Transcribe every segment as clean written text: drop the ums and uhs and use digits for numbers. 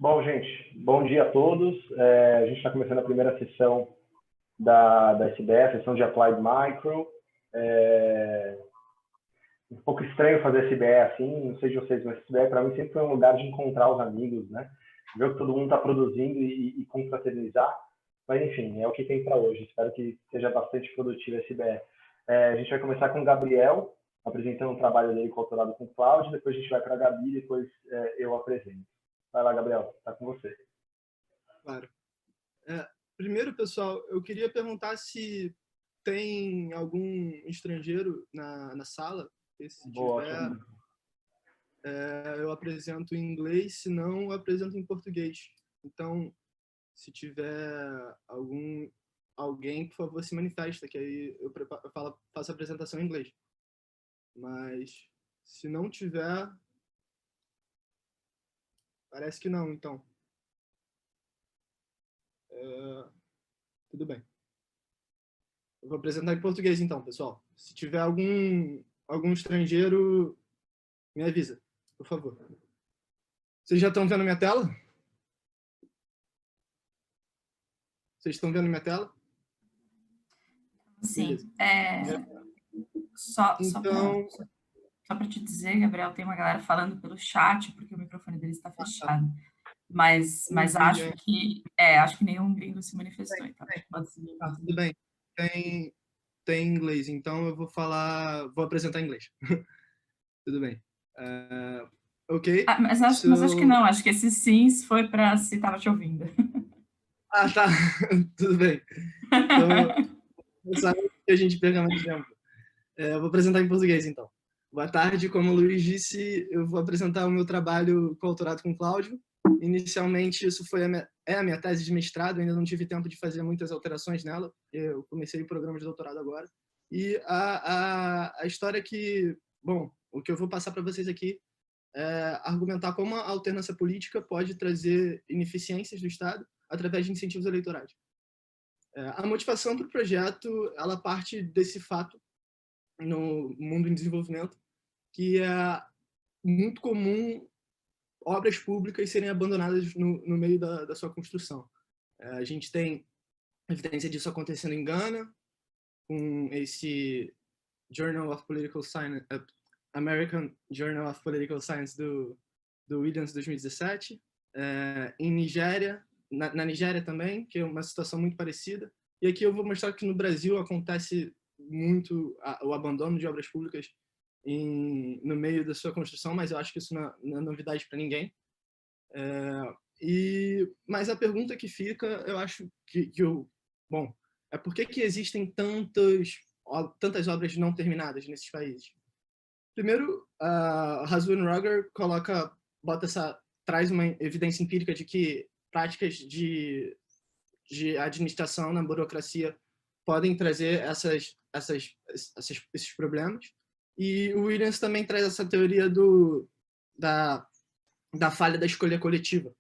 Bom, gente, bom dia a todos. A gente está começando a primeira sessão da SBE, sessão de Applied Micro. Um pouco estranho fazer SBE assim, não sei de vocês, mas SBE para mim sempre foi um lugar de encontrar os amigos, né? Ver o que todo mundo está produzindo e confraternizar. Mas, enfim, é o que tem para hoje. Espero que seja bastante produtivo a SBE. A gente vai começar com o Gabriel, apresentando o trabalho dele com o doutorado com Cláudio, depois a gente vai para a Gabi, depois eu apresento. Vai lá, Gabriel, está com você. Claro. Primeiro, pessoal, eu queria perguntar se tem algum estrangeiro na sala. Se Boa, tiver, eu apresento em inglês, se não, eu apresento em português. Então, se tiver alguém, por favor, se manifesta, que aí eu faço a apresentação em inglês. Mas, se não tiver, parece que não, então. Tudo bem. Eu vou apresentar em português, então, pessoal. Se tiver algum estrangeiro, me avisa, por favor. Vocês já estão vendo minha tela? Vocês estão vendo minha tela? Sim. Então... Só para te dizer, Gabriel, tem uma galera falando pelo chat, porque o microfone deles está fechado. Mas acho que nenhum gringo se manifestou. Então, pode seguir. Tudo bem. Tem inglês, então eu vou apresentar em inglês. Tudo bem. Ok? Mas acho que não. Acho que esse sims foi para se estava te ouvindo. Ah, tá. Tudo bem. Então, que a gente perca mais tempo. Eu vou apresentar em português, então. Boa tarde. Como o Luiz disse, eu vou apresentar o meu trabalho doutorado com Cláudio. Inicialmente, isso foi a minha tese de mestrado, ainda não tive tempo de fazer muitas alterações nela. Eu comecei o programa de doutorado agora. E a história o que eu vou passar para vocês aqui é argumentar como a alternância política pode trazer ineficiências do Estado através de incentivos eleitorais. A motivação para o projeto, ela parte desse fato no mundo em desenvolvimento, que é muito comum obras públicas serem abandonadas no meio da sua construção. A gente tem evidência disso acontecendo em Gana, com esse Journal of Political Science, American Journal of Political Science do Williams 2017, em Nigéria, na Nigéria também, que é uma situação muito parecida. E aqui eu vou mostrar que no Brasil acontece muito o abandono de obras públicas no meio da sua construção, mas eu acho que isso não é novidade para ninguém. Mas a pergunta que fica, eu acho é por que existem tantas obras não terminadas nesses países? Primeiro, Haswin Roger traz uma evidência empírica de que práticas de administração na burocracia podem trazer esses problemas. E o Williams também traz essa teoria da falha da escolha coletiva,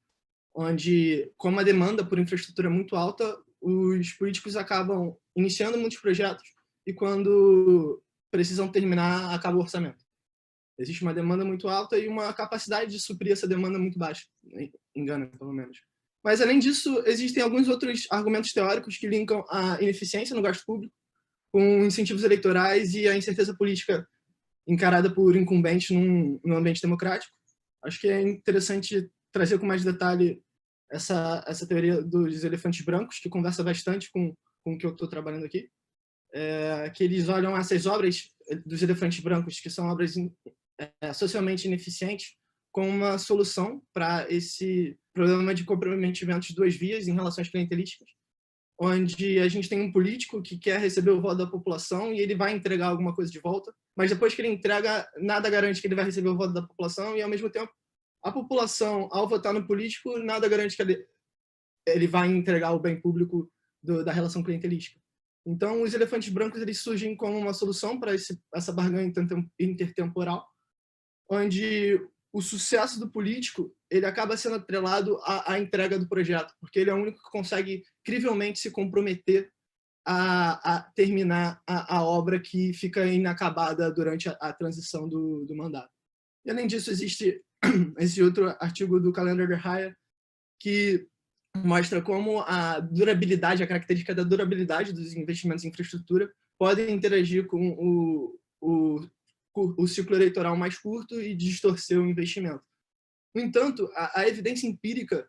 onde, como a demanda por infraestrutura é muito alta, os políticos acabam iniciando muitos projetos e, quando precisam terminar, acaba o orçamento. Existe uma demanda muito alta e uma capacidade de suprir essa demanda muito baixa, em Gana, pelo menos. Mas, além disso, existem alguns outros argumentos teóricos que linkam a ineficiência no gasto público com incentivos eleitorais e a incerteza política encarada por incumbentes num ambiente democrático. Acho que é interessante trazer com mais detalhe essa teoria dos elefantes brancos, que conversa bastante com o que eu estou trabalhando aqui. Que eles olham essas obras dos elefantes brancos, que são obras socialmente ineficientes, como uma solução para esse problema de comprometimento de duas vias em relações clientelísticas, onde a gente tem um político que quer receber o voto da população e ele vai entregar alguma coisa de volta, mas depois que ele entrega, nada garante que ele vai receber o voto da população, e, ao mesmo tempo, a população, ao votar no político, nada garante que ele vai entregar o bem público da relação clientelística. Então, os elefantes brancos eles surgem como uma solução para essa barganha intertemporal, onde o sucesso do político ele acaba sendo atrelado à entrega do projeto, porque ele é o único que consegue, crivelmente, se comprometer a terminar a obra que fica inacabada durante a transição do mandato. E, além disso, existe esse outro artigo do Callender de Haya, que mostra como a durabilidade, a característica da durabilidade dos investimentos em infraestrutura podem interagir com o ciclo eleitoral mais curto e distorcer o investimento. No entanto, a evidência empírica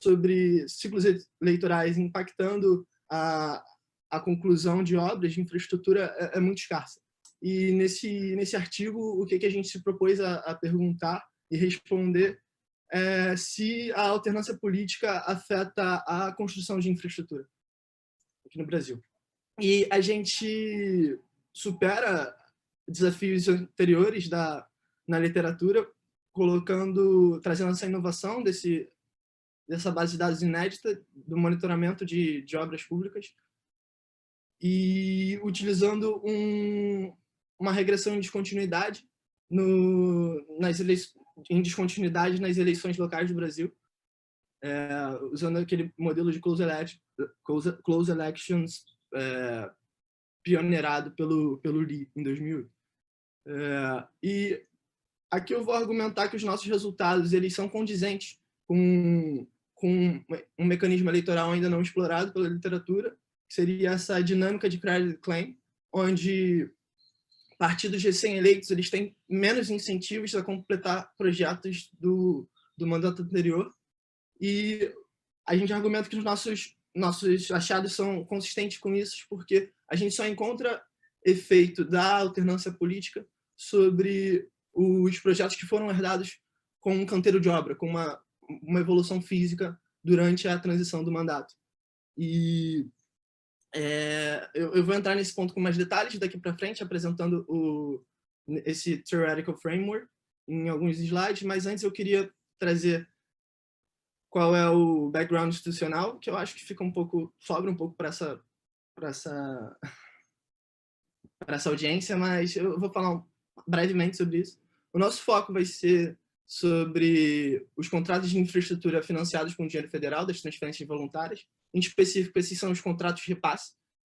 sobre ciclos eleitorais impactando a conclusão de obras de infraestrutura é muito escassa. E nesse artigo, o que a gente se propôs a perguntar e responder é se a alternância política afeta a construção de infraestrutura aqui no Brasil. E a gente supera desafios anteriores na literatura, trazendo essa inovação dessa base de dados inédita do monitoramento de obras públicas e utilizando uma regressão em descontinuidade em descontinuidade nas eleições locais do Brasil, usando aquele modelo de close elections pioneirado pelo Lee em 2008. E aqui eu vou argumentar que os nossos resultados eles são condizentes com um mecanismo eleitoral ainda não explorado pela literatura, que seria essa dinâmica de credit claim, onde partidos recém-eleitos eles têm menos incentivos a completar projetos do mandato anterior. E a gente argumenta que os nossos achados são consistentes com isso, porque a gente só encontra efeito da alternância política sobre os projetos que foram herdados com um canteiro de obra, com uma evolução física durante a transição do mandato. E eu vou entrar nesse ponto com mais detalhes daqui para frente, apresentando esse theoretical framework em alguns slides, mas antes eu queria trazer qual é o background institucional, que eu acho que sobra um pouco para essa audiência, mas eu vou falar brevemente sobre isso. O nosso foco vai ser sobre os contratos de infraestrutura financiados com dinheiro federal, das transferências voluntárias. Em específico, esses são os contratos de repasse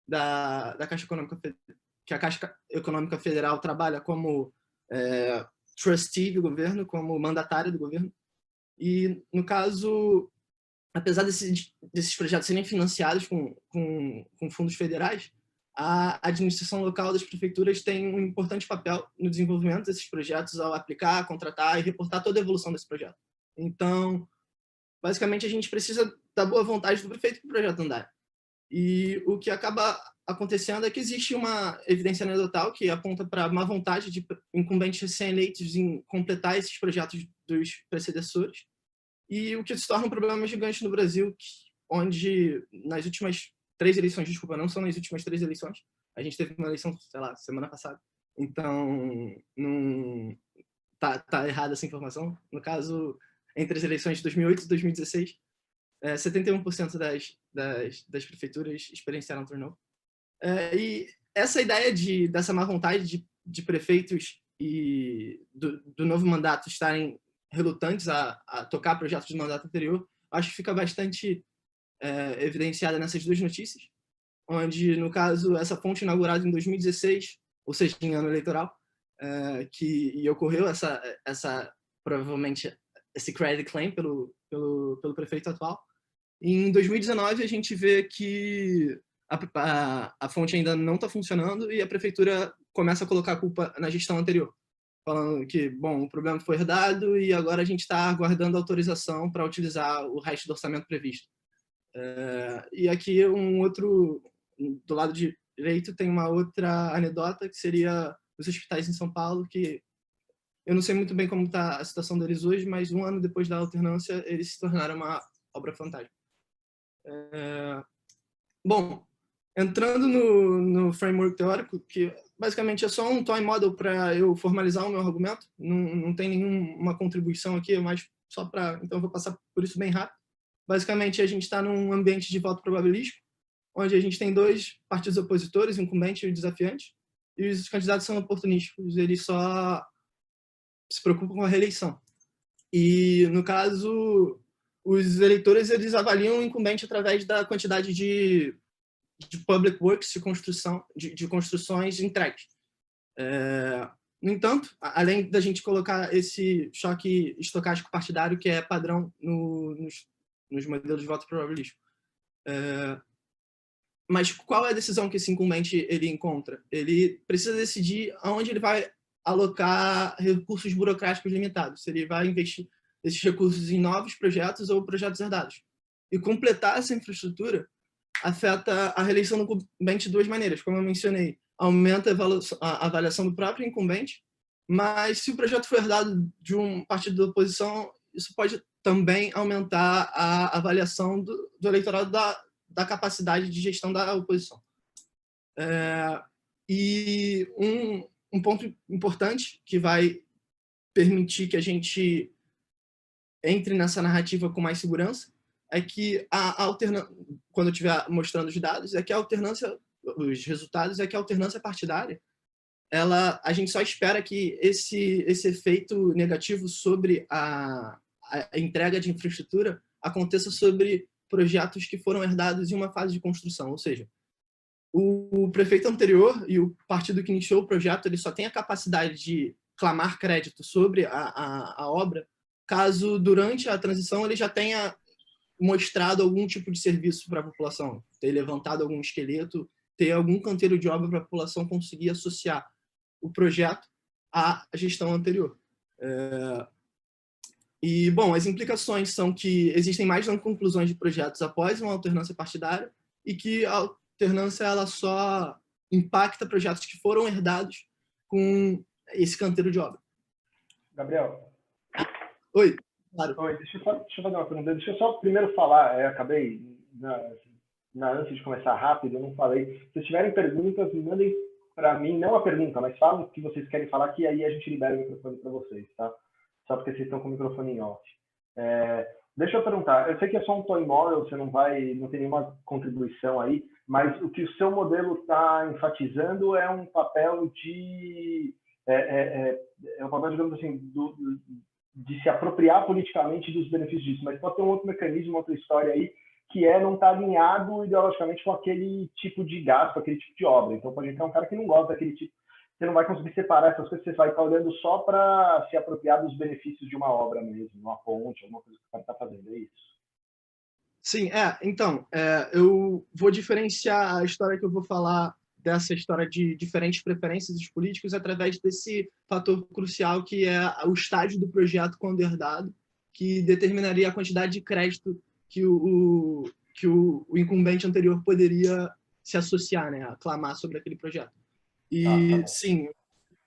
da Caixa Econômica, que a Caixa Econômica Federal trabalha como trustee do governo, como mandatária do governo. E, no caso, apesar desses projetos serem financiados com fundos federais, a administração local das prefeituras tem um importante papel no desenvolvimento desses projetos ao aplicar, contratar e reportar toda a evolução desse projeto. Então, basicamente, a gente precisa da boa vontade do prefeito para o projeto andar. E o que acaba acontecendo é que existe uma evidência anedotal que aponta para a má vontade de incumbentes recém-eleitos em completar esses projetos dos predecessores, e o que se torna um problema gigante no Brasil, onde nas últimas 3 eleições, desculpa, não são nas últimas 3 eleições, a gente teve uma eleição, sei lá, semana passada, então não tá errada essa informação. No caso, entre as eleições de 2008 e 2016, 71% das prefeituras experienciaram turnover. E essa ideia dessa má vontade de prefeitos e do novo mandato estarem relutantes a tocar projetos do mandato anterior, acho que fica bastante evidenciada nessas 2 notícias, onde, no caso, essa fonte inaugurada em 2016, ou seja, em ano eleitoral, que ocorreu provavelmente esse credit claim pelo prefeito atual. E em 2019, a gente vê que a fonte ainda não está funcionando e a prefeitura começa a colocar a culpa na gestão anterior, falando que, bom, o problema foi herdado e agora a gente está aguardando autorização para utilizar o resto do orçamento previsto. E aqui do lado direito tem uma outra anedota, que seria os hospitais em São Paulo, que eu não sei muito bem como está a situação deles hoje, mas 1 ano depois da alternância, eles se tornaram uma obra fantasma. Bom, entrando no framework teórico, que basicamente é só um toy model para eu formalizar o meu argumento, não tem nenhuma contribuição aqui, mas só para... Então eu vou passar por isso bem rápido. Basicamente, a gente está num ambiente de voto probabilístico, onde a gente tem 2 partidos opositores, o incumbente e o desafiante, e os candidatos são oportunísticos, eles só se preocupam com a reeleição. E, no caso, os eleitores eles avaliam o incumbente através da quantidade de public works, de construções entregues. No entanto, além da gente colocar esse choque estocástico partidário, que é padrão nos nos modelos de voto probabilístico. Mas qual é a decisão que esse incumbente ele encontra? Ele precisa decidir aonde ele vai alocar recursos burocráticos limitados, se ele vai investir esses recursos em novos projetos ou projetos herdados. E completar essa infraestrutura afeta a reeleição do incumbente de duas maneiras. Como eu mencionei, aumenta a avaliação do próprio incumbente, mas se o projeto for herdado de um partido da oposição, isso pode também aumentar a avaliação do eleitorado da capacidade de gestão da oposição. E um ponto importante que vai permitir que a gente entre nessa narrativa com mais segurança é que quando eu estiver mostrando os dados, é que a alternância, os resultados, é que a alternância partidária, a gente só espera que esse efeito negativo sobre a entrega de infraestrutura aconteça sobre projetos que foram herdados em uma fase de construção, ou seja, o prefeito anterior e o partido que iniciou o projeto, ele só tem a capacidade de clamar crédito sobre a obra caso durante a transição ele já tenha mostrado algum tipo de serviço para a população, ter levantado algum esqueleto, ter algum canteiro de obra para a população conseguir associar o projeto à gestão anterior. E, bom, as implicações são que existem mais não conclusões de projetos após uma alternância partidária e que a alternância ela só impacta projetos que foram herdados com esse canteiro de obra. Gabriel. Oi, claro. Oi, deixa eu fazer uma pergunta. Deixa eu só primeiro falar, acabei, antes de começar rápido, eu não falei. Se vocês tiverem perguntas, mandem para mim, não a pergunta, mas falem o que vocês querem falar, que aí a gente libera o microfone para vocês, tá? Só porque vocês estão com o microfone em off. Deixa eu perguntar, eu sei que é só um Toy Model, você não tem nenhuma contribuição aí, mas o que o seu modelo está enfatizando é um papel um papel, digamos assim, de se apropriar politicamente dos benefícios disso, mas pode ter um outro mecanismo, outra história aí, que não estar alinhado ideologicamente com aquele tipo de gasto, aquele tipo de obra. Então pode entrar um cara que não gosta daquele tipo, você não vai conseguir separar essas coisas, você vai estar olhando só para se apropriar dos benefícios de uma obra mesmo, uma ponte, alguma coisa que o cara está fazendo, é isso? Sim, então, eu vou diferenciar a história que eu vou falar dessa história de diferentes preferências dos políticos através desse fator crucial que é o estágio do projeto quando herdado, que determinaria a quantidade de crédito que o incumbente anterior poderia se associar, né, a clamar sobre aquele projeto. E, sim,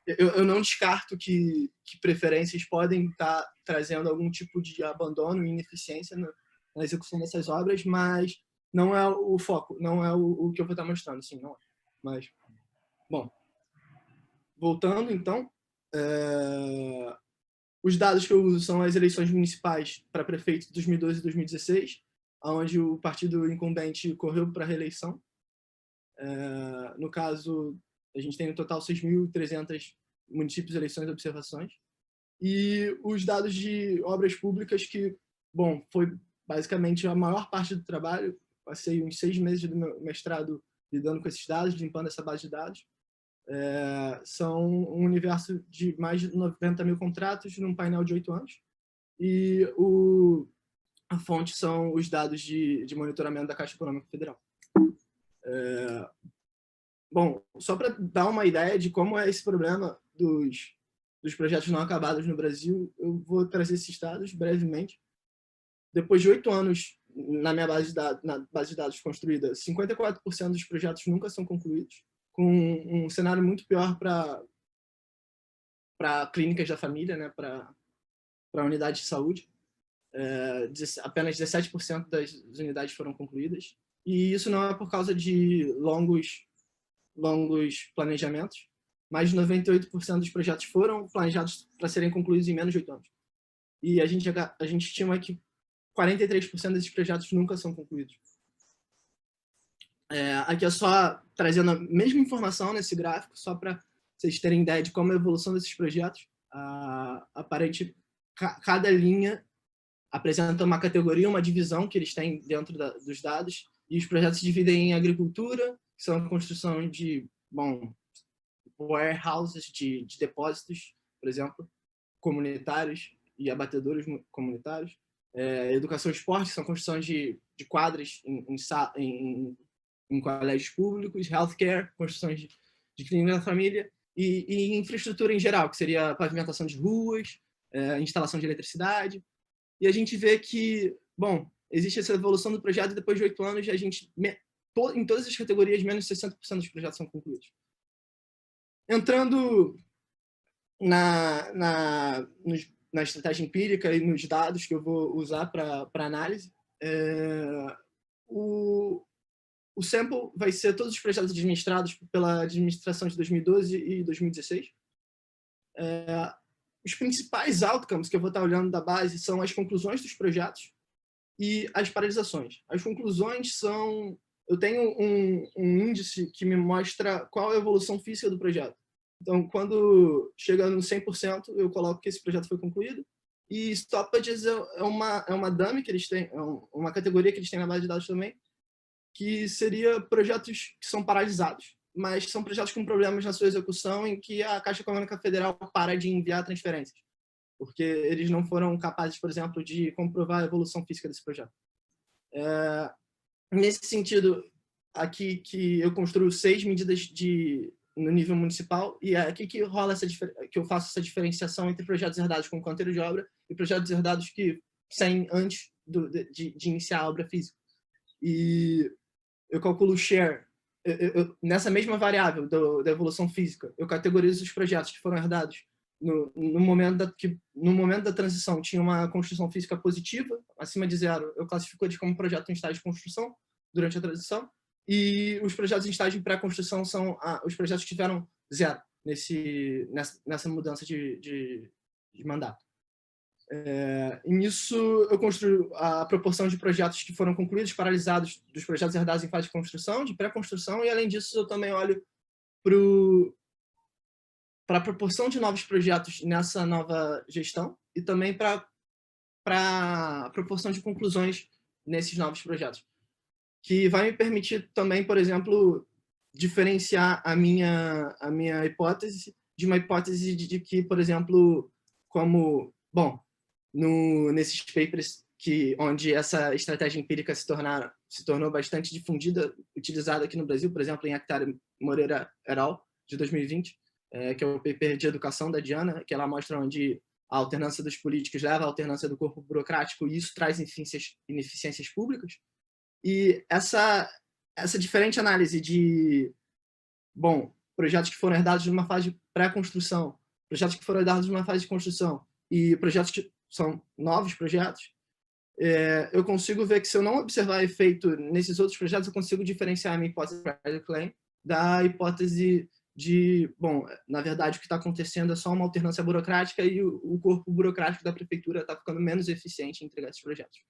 eu não descarto que preferências podem estar trazendo algum tipo de abandono e ineficiência na execução dessas obras, mas não é o foco, não é o que eu vou estar mostrando, sim, não é. Mas, bom, voltando, então, os dados que eu uso são as eleições municipais para prefeito de 2012 e 2016, onde o partido incumbente correu para a reeleição. No caso, a gente tem no total 6.300 municípios, eleições e observações. E os dados de obras públicas que, bom, foi basicamente a maior parte do trabalho. Passei uns 6 meses do meu mestrado lidando com esses dados, limpando essa base de dados. São um universo de mais de 90 mil contratos num painel de 8 anos. E a fonte são os dados de monitoramento da Caixa Econômica Federal. Bom, só para dar uma ideia de como é esse problema dos projetos não acabados no Brasil, eu vou trazer esses dados brevemente. Depois de 8 anos na base de dados construída, 54% dos projetos nunca são concluídos, com um cenário muito pior para clínicas da família, né, para unidades de saúde. Apenas 17% das unidades foram concluídas. E isso não é por causa de longos planejamentos, mas 98% dos projetos foram planejados para serem concluídos em menos de 8 anos. E a gente estima que 43% desses projetos nunca são concluídos. Aqui é só trazendo a mesma informação nesse gráfico, só para vocês terem ideia de como é a evolução desses projetos. Cada linha apresenta uma categoria, uma divisão que eles têm dentro dos dados, e os projetos se dividem em agricultura, que são a construção de, warehouses de depósitos, por exemplo, comunitários e abatedouros comunitários, educação e esporte, que são construções de quadras em colégios públicos, healthcare, construções de clínica da família, e infraestrutura em geral, que seria a pavimentação de ruas, instalação de eletricidade. E a gente vê que, bom, existe essa evolução do projeto e depois de 8 anos, a gente, em todas as categorias, menos 60% dos projetos são concluídos. Entrando na estratégia empírica e nos dados que eu vou usar para análise, o sample vai ser todos os projetos administrados pela administração de 2012 e 2016. Os principais outcomes que eu vou estar olhando da base são as conclusões dos projetos e as paralisações. As conclusões são... Eu tenho um índice que me mostra qual é a evolução física do projeto. Então, quando chega no 100%, eu coloco que esse projeto foi concluído. E stoppages é uma dummy que eles têm, uma categoria que eles têm na base de dados também, que seria projetos que são paralisados, mas são projetos com problemas na sua execução em que a Caixa Econômica Federal para de enviar transferências, porque eles não foram capazes, por exemplo, de comprovar a evolução física desse projeto. Nesse sentido, aqui que eu construo 6 medidas no nível municipal, e é aqui que rola que eu faço essa diferenciação entre projetos herdados com canteiro de obra e projetos herdados que saem antes de iniciar a obra física. E eu calculo o share. Nessa mesma variável da evolução física, eu categorizo os projetos que foram herdados no momento da transição, tinha uma construção física positiva, acima de 0, eu classifico eles como projeto em estágio de construção durante a transição, e os projetos em estágio de pré-construção são os projetos que tiveram 0 nessa mudança de mandato. E nisso eu construo a proporção de projetos que foram concluídos, paralisados, dos projetos herdados em fase de construção, de pré-construção, e além disso eu também olho para a proporção de novos projetos nessa nova gestão e também para a proporção de conclusões nesses novos projetos, que vai me permitir também, por exemplo, diferenciar a minha hipótese de uma hipótese de que, por exemplo, bom, nesses papers onde essa estratégia empírica se tornou bastante difundida, utilizada aqui no Brasil, por exemplo, em Akhtar Moreira et al., de 2020, que é o paper de educação da Diana, que ela mostra onde a alternância dos políticos leva à alternância do corpo burocrático e isso traz ineficiências públicas. E essa diferente análise de, bom, projetos que foram herdados de uma fase de pré-construção, projetos que foram herdados de uma fase de construção e projetos que são novos projetos, eu consigo ver que se eu não observar efeito nesses outros projetos, eu consigo diferenciar a minha hipótese de claim da hipótese de, bom, na verdade o que está acontecendo é só uma alternância burocrática e o corpo burocrático da prefeitura está ficando menos eficiente em entregar esses projetos.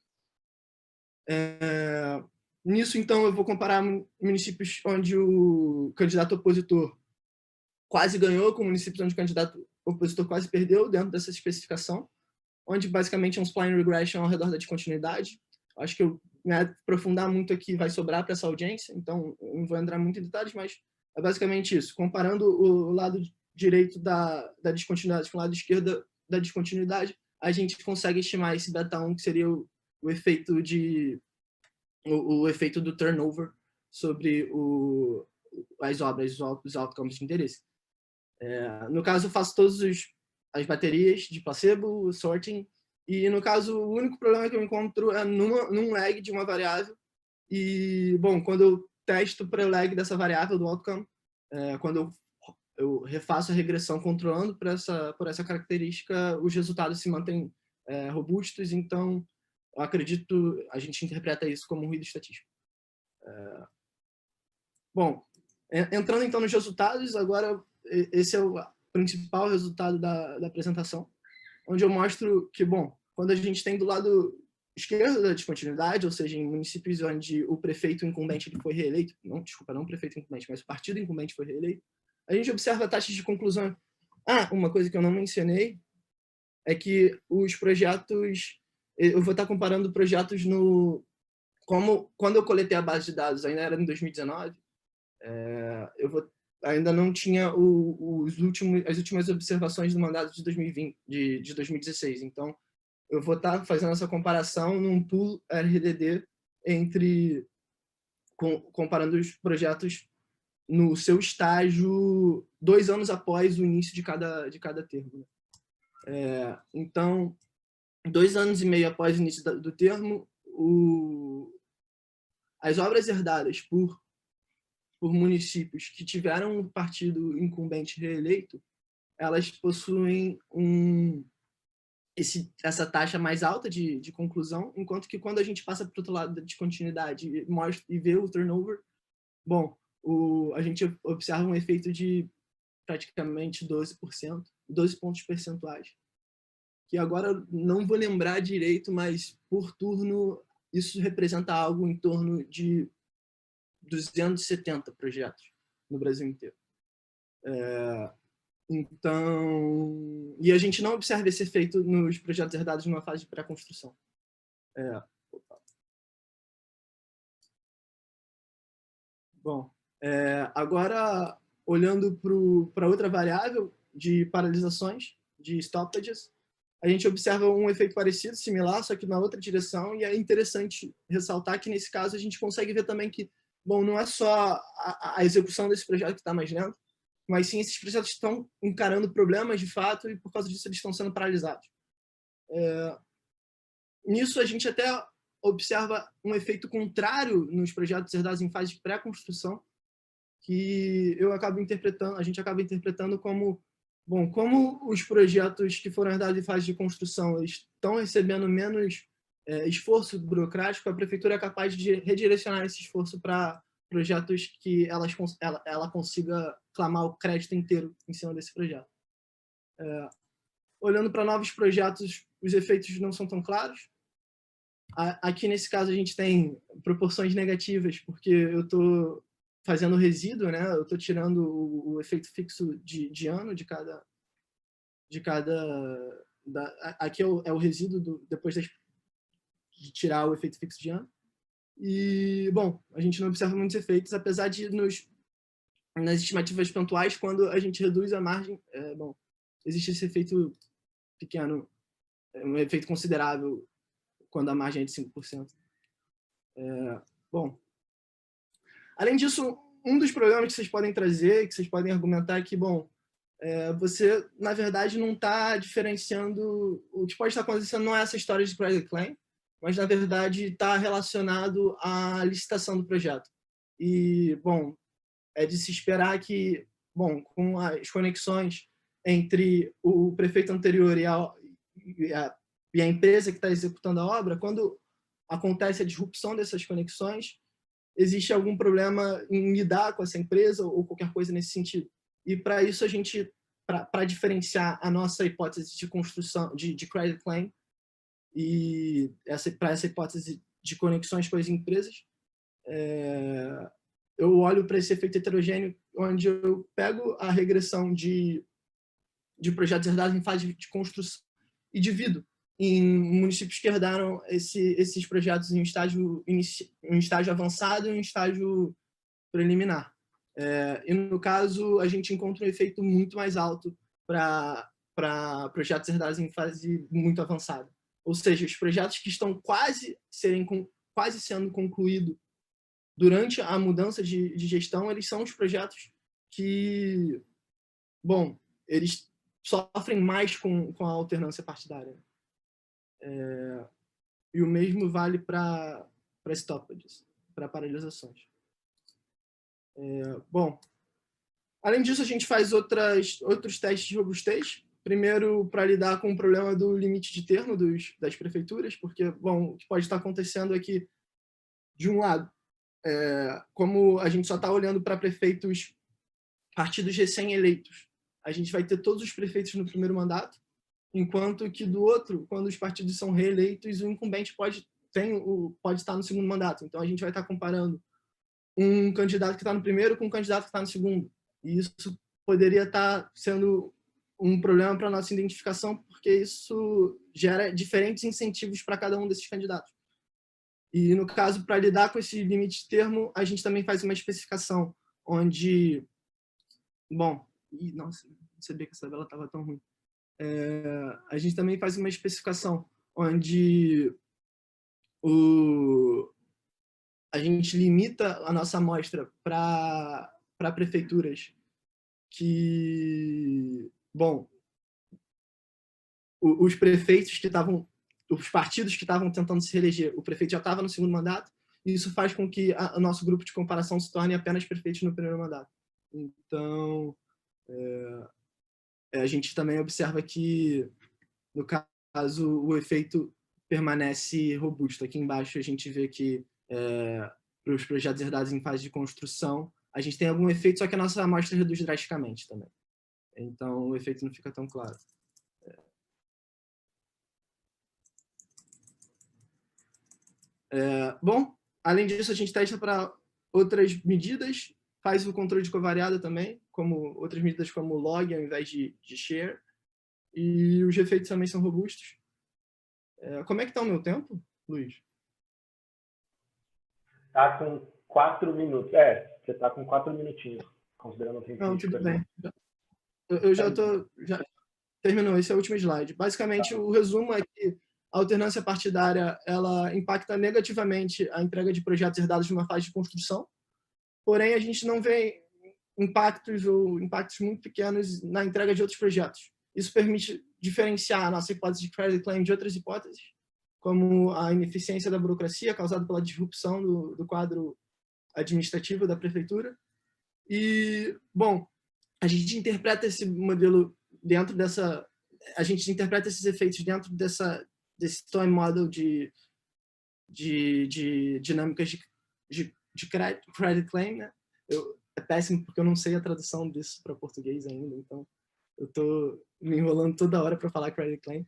Nisso, então, eu vou comparar municípios onde o candidato opositor quase ganhou com municípios onde o candidato opositor quase perdeu dentro dessa especificação, onde basicamente é um spline regression ao redor da descontinuidade. Acho que eu me aprofundar muito aqui vai sobrar para essa audiência, então eu não vou entrar muito em detalhes, mas é basicamente isso. Comparando o lado direito da descontinuidade com o lado esquerdo da descontinuidade, a gente consegue estimar esse beta-1, que seria o efeito do turnover sobre as obras, os outcomes de interesse. No caso, eu faço todas as baterias de placebo, sorting, e no caso, o único problema que eu encontro é num lag de uma variável. E, bom, quando eu testo para o lag dessa variável do outcome, quando eu refaço a regressão controlando por essa característica, os resultados se mantêm robustos, então eu acredito, a gente interpreta isso como um ruído estatístico. Bom, entrando então nos resultados, agora esse é o principal resultado da apresentação, onde eu mostro que, bom, quando a gente tem do lado esquerdo da descontinuidade, ou seja, em municípios onde o prefeito incumbente ele foi reeleito, não o prefeito incumbente, mas o partido incumbente foi reeleito, a gente observa taxas de conclusão. Uma coisa que eu não mencionei é que os projetos, eu vou estar comparando projetos quando eu coletei a base de dados, ainda era em 2019, ainda não tinha as últimas observações do mandato de 2020, de 2016. Então, eu vou estar fazendo essa comparação num pool RDD comparando os projetos no seu estágio 2 anos após o início de cada termo. Então, 2 anos e meio após o início do termo, as obras herdadas por municípios que tiveram um partido incumbente reeleito, elas possuem essa taxa mais alta de conclusão, enquanto que quando a gente passa para o outro lado da descontinuidade e vê o turnover, bom, a gente observa um efeito de praticamente 12%, 12 pontos percentuais. Que agora não vou lembrar direito, mas por turno isso representa algo em torno de 270 projetos no Brasil inteiro. Então, e a gente não observa esse efeito nos projetos herdados numa fase de pré-construção. Bom, agora olhando para outra variável de paralisações, de stoppages, a gente observa um efeito parecido, similar, só que na outra direção, e é interessante ressaltar que nesse caso a gente consegue ver também que, bom, não é só a execução desse projeto que está mais lenta, mas sim esses projetos estão encarando problemas de fato e por causa disso eles estão sendo paralisados. Nisso a gente até observa um efeito contrário nos projetos herdados em fase de pré-construção, que a gente acaba interpretando como, bom, como os projetos que foram herdados em fase de construção estão recebendo menos esforço burocrático, a prefeitura é capaz de redirecionar esse esforço para projetos que ela consiga clamar o crédito inteiro em cima desse projeto. Olhando para novos projetos, os efeitos não são tão claros. Aqui, nesse caso, a gente tem proporções negativas, porque eu estou fazendo resíduo, né? Eu estou tirando o efeito fixo de ano de cada aqui é o resíduo depois de tirar o efeito fixo de ano. E, bom, a gente não observa muitos efeitos, apesar de nas estimativas pontuais, quando a gente reduz a margem, bom, existe esse efeito pequeno, um efeito considerável quando a margem é de 5%. Bom, além disso, um dos problemas que vocês podem trazer, que vocês podem argumentar é que, bom, você, na verdade, não está diferenciando... O que pode estar acontecendo não é essa história de credit claim, mas, na verdade, está relacionado à licitação do projeto. E, bom, é de se esperar que, bom, com as conexões entre o prefeito anterior e a empresa que está executando a obra, quando acontece a disrupção dessas conexões, existe algum problema em lidar com essa empresa ou qualquer coisa nesse sentido. E para isso a gente, para diferenciar a nossa hipótese de construção, de credit claim, e para essa hipótese de conexões com as empresas, eu olho para esse efeito heterogêneo, onde eu pego a regressão de projetos herdados em fase de construção e divido em municípios que herdaram esses projetos em um estágio avançado e um estágio preliminar. E, no caso, a gente encontra um efeito muito mais alto para projetos herdados em fase muito avançada. Ou seja, os projetos que estão quase sendo concluídos durante a mudança de gestão, eles são os projetos que, bom, eles sofrem mais com a alternância partidária. E o mesmo vale para stoppages, para paralisações. Bom, além disso, a gente faz outros testes de robustez. Primeiro, para lidar com o problema do limite de termo das prefeituras, porque, bom, o que pode estar acontecendo é que, de um lado, como a gente só está olhando para prefeitos, partidos recém-eleitos, a gente vai ter todos os prefeitos no primeiro mandato, enquanto que, do outro, quando os partidos são reeleitos, o incumbente pode estar no segundo mandato. Então, a gente vai estar comparando um candidato que está no primeiro com um candidato que está no segundo. E isso poderia estar sendo um problema para a nossa identificação, porque isso gera diferentes incentivos para cada um desses candidatos. E, no caso, para lidar com esse limite de termo, a gente também faz uma especificação onde... Bom, nossa, não sabia que essa vela estava tão ruim. A gente também faz uma especificação onde a gente limita a nossa amostra para prefeituras que, bom, os prefeitos que estavam, os partidos que estavam tentando se reeleger, o prefeito já estava no segundo mandato, e isso faz com que o nosso grupo de comparação se torne apenas prefeitos no primeiro mandato. Então, a gente também observa que, no caso, o efeito permanece robusto. Aqui embaixo a gente vê que, para os projetos herdados em fase de construção, a gente tem algum efeito, só que a nossa amostra reduz drasticamente também. Então, o efeito não fica tão claro. Bom, além disso, a gente testa para outras medidas, faz o controle de covariada também, como outras medidas como log ao invés de share, e os efeitos também são robustos. Como é que está o meu tempo, Luiz? Tá com 4 minutos. Você tá com 4 minutinhos, considerando o tempo. Não, tudo bem. Eu já tô... Terminou, esse é o último slide. Basicamente, o resumo é que a alternância partidária ela impacta negativamente a entrega de projetos herdados de uma fase de construção, porém a gente não vê impactos ou impactos muito pequenos na entrega de outros projetos. Isso permite diferenciar a nossa hipótese de credit claim de outras hipóteses, como a ineficiência da burocracia causada pela disrupção do quadro administrativo da prefeitura. E, bom, a gente interpreta esse modelo dentro dessa... A gente interpreta esses efeitos dentro desse time model de dinâmicas de credit claim, né? É péssimo porque eu não sei a tradução disso para português ainda, então eu estou me enrolando toda hora para falar credit claim.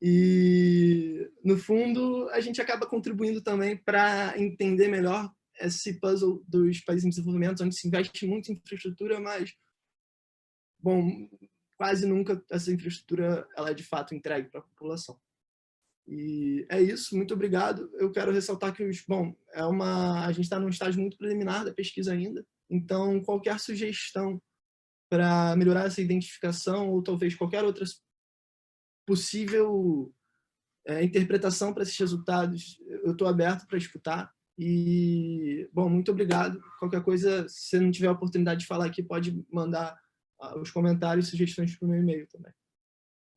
E, no fundo, a gente acaba contribuindo também para entender melhor esse puzzle dos países em desenvolvimento, onde se investe muito em infraestrutura, mas, bom, quase nunca essa infraestrutura ela é de fato entregue para a população. E é isso, muito obrigado. Eu quero ressaltar que, bom, a gente está num estágio muito preliminar da pesquisa ainda, então qualquer sugestão para melhorar essa identificação ou talvez qualquer outra possível interpretação para esses resultados, eu estou aberto para escutar. E, bom, muito obrigado. Qualquer coisa, se você não tiver a oportunidade de falar aqui, pode mandar os comentários e sugestões para o meu e-mail também.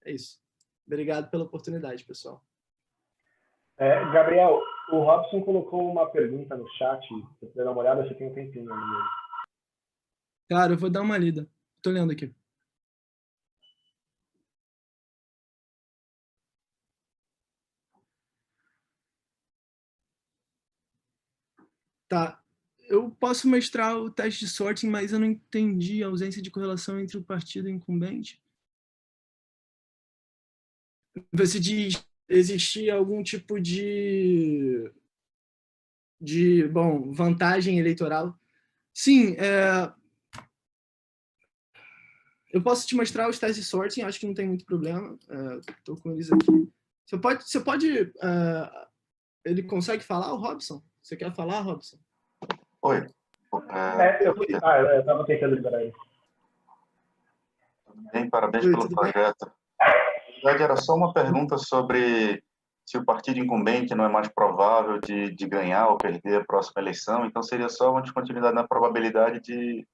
É isso. Obrigado pela oportunidade, pessoal. Gabriel, o Robson colocou uma pergunta no chat. Se você dar uma olhada, você tem um tempinho ali. Cara, eu vou dar uma lida. Estou lendo aqui. Tá. Eu posso mostrar o teste de sorting, mas eu não entendi a ausência de correlação entre o partido incumbente. Você diz existir algum tipo bom, vantagem eleitoral? Sim, eu posso te mostrar os testes de sorting, acho que não tem muito problema. Estou com eles aqui. Você pode ele consegue falar, o Robson? Você quer falar, Robson? Oi. Eu estava tentando liberar ele. Tudo bem, parabéns pelo projeto. Na verdade, era só uma pergunta sobre se o partido incumbente não é mais provável de ganhar ou perder a próxima eleição, então seria só uma descontinuidade na probabilidade de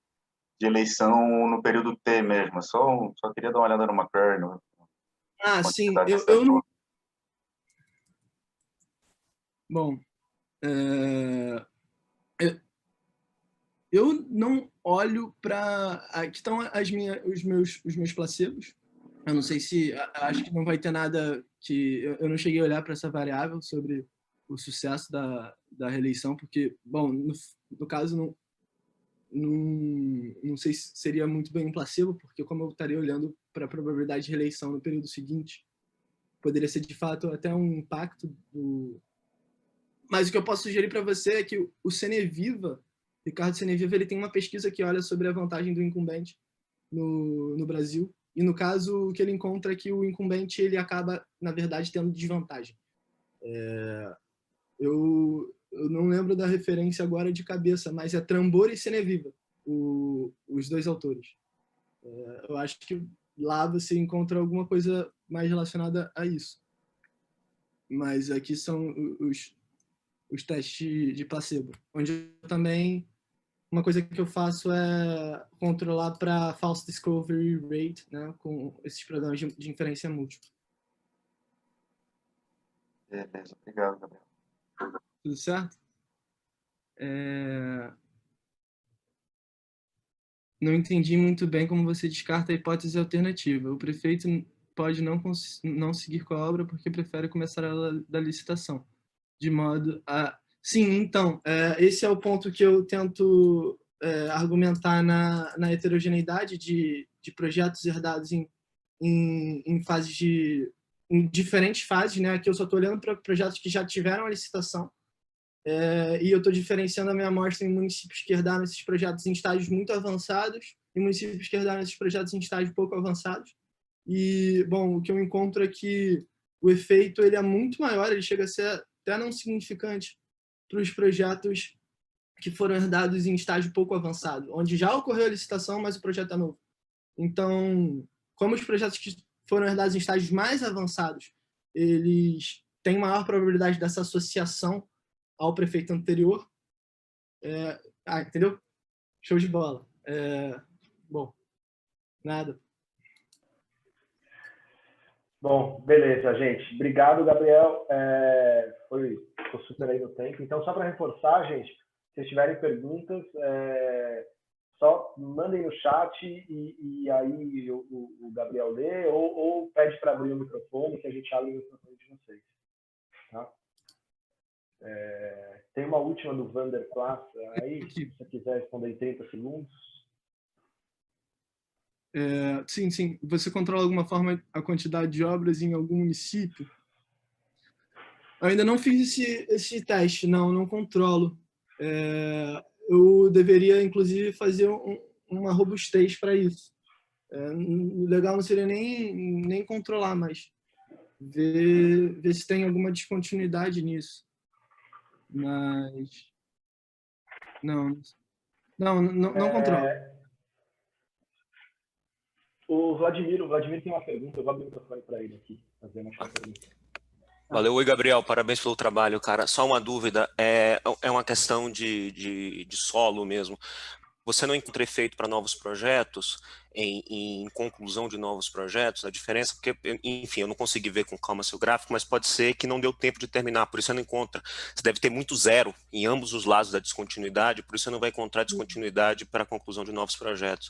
eleição no período T mesmo. Só queria dar uma olhada numa query. Sim. Eu não... Bom, eu não olho para... Aqui estão os meus placebos. Eu não sei se... Acho que não vai ter nada que... Eu não cheguei a olhar para essa variável sobre o sucesso da reeleição, porque, bom, no caso, não sei se seria muito bem um placebo, porque como eu estaria olhando para a probabilidade de reeleição no período seguinte, poderia ser, de fato, até um impacto do... Mas o que eu posso sugerir para você é que o Ceneviva, Ricardo Ceneviva, ele tem uma pesquisa que olha sobre a vantagem do incumbente no Brasil. E, no caso, o que ele encontra é que o incumbente ele acaba, na verdade, tendo desvantagem. Eu não lembro da referência agora de cabeça, mas é Trambor e Ceneviva, os dois autores. Eu acho que lá você encontra alguma coisa mais relacionada a isso. mas aqui são os testes de placebo, onde eu também, uma coisa que eu faço é controlar para false discovery rate, né, com esses programas de inferência múltipla. Beleza, obrigado, Gabriel. Tudo certo? Não entendi muito bem como você descarta a hipótese alternativa. O prefeito pode não seguir com a obra porque prefere começar ela da licitação. De modo a... Sim, então, esse é o ponto que eu tento argumentar na heterogeneidade de projetos herdados em fases em diferentes fases, né? Aqui eu só estou olhando para projetos que já tiveram a licitação, e eu estou diferenciando a minha amostra em municípios que herdaram esses projetos em estágios muito avançados e municípios que herdaram esses projetos em estágios pouco avançados. E, bom, o que eu encontro é que o efeito ele é muito maior, ele chega a ser até não significante para os projetos que foram herdados em estágio pouco avançado, onde já ocorreu a licitação, mas o projeto é novo. Então, como os projetos que foram herdados em estágios mais avançados, eles têm maior probabilidade dessa associação ao prefeito anterior. Entendeu? Show de bola. Bom, nada. Bom, beleza, gente. Obrigado, Gabriel. Ficou super aí no tempo. Então, só para reforçar, gente, se vocês tiverem perguntas, só mandem no chat e aí o Gabriel lê ou pede para abrir o microfone que a gente abre o microfone de vocês. Tá? Tem uma última do Vanderplas aí, se você quiser responder em 30 segundos. Sim. Você controla de alguma forma a quantidade de obras em algum município? Eu ainda não fiz esse teste, não controlo. Eu deveria, inclusive, fazer uma robustez para isso. O legal não seria nem controlar, mas ver se tem alguma descontinuidade nisso. Mas não controlo. O Vladimir tem uma pergunta, eu vou abrir o microfone para ele aqui, fazer uma pergunta. Valeu, oi Gabriel, parabéns pelo trabalho, cara. Só uma dúvida, é uma questão de solo mesmo. Você não encontra efeito para novos projetos, em conclusão de novos projetos, a diferença, porque, enfim, eu não consegui ver com calma seu gráfico, mas pode ser que não deu tempo de terminar, por isso você não encontra. Você deve ter muito zero em ambos os lados da descontinuidade, por isso você não vai encontrar descontinuidade para a conclusão de novos projetos.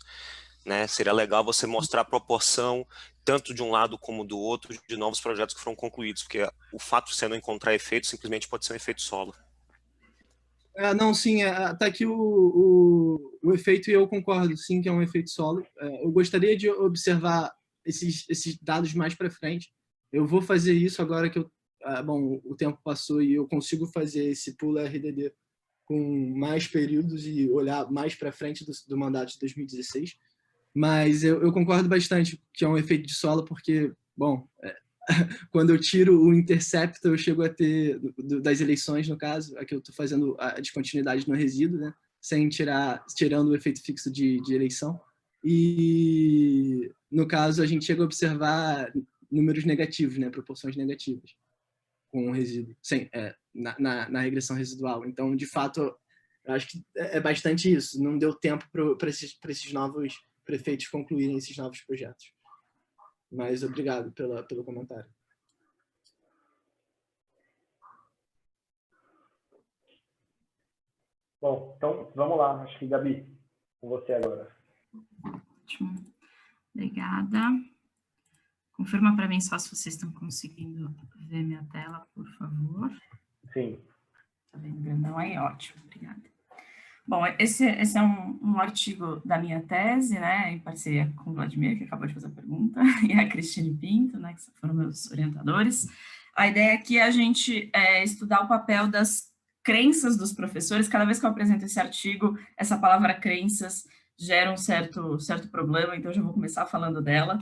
Né? Seria legal você mostrar a proporção, tanto de um lado como do outro, de novos projetos que foram concluídos, porque o fato de você não encontrar efeito simplesmente pode ser um efeito solo. Não, sim, tá aqui o efeito e eu concordo, sim, que é um efeito solo. Eu gostaria de observar esses dados mais para frente. Eu vou fazer isso agora que o tempo passou e eu consigo fazer esse pulo RDD com mais períodos e olhar mais para frente do mandato de 2016. Mas eu concordo bastante que é um efeito de solo, porque, bom, quando eu tiro o intercepto, eu chego a ter, das eleições, no caso, aqui eu estou fazendo a descontinuidade no resíduo, né, tirando o efeito fixo de eleição. E, no caso, a gente chega a observar números negativos, né, proporções negativas com o resíduo, na regressão residual. Então, de fato, eu acho que é bastante isso. Não deu tempo para esses novos prefeitos concluírem esses novos projetos. Mas obrigado pelo comentário. Bom, então vamos lá. Acho que, Gabi, com você agora. Ótimo. Obrigada. Confirma para mim só se vocês estão conseguindo ver minha tela, por favor. Sim. Está vendo grandão aí? Ótimo, obrigada. Bom, esse é um artigo da minha tese, né, em parceria com o Vladimir, que acabou de fazer a pergunta, e a Cristine Pinto, né, que foram meus orientadores. A ideia aqui é a gente estudar o papel das crenças dos professores. Cada vez que eu apresento esse artigo, essa palavra crenças gera um certo problema, então eu já vou começar falando dela.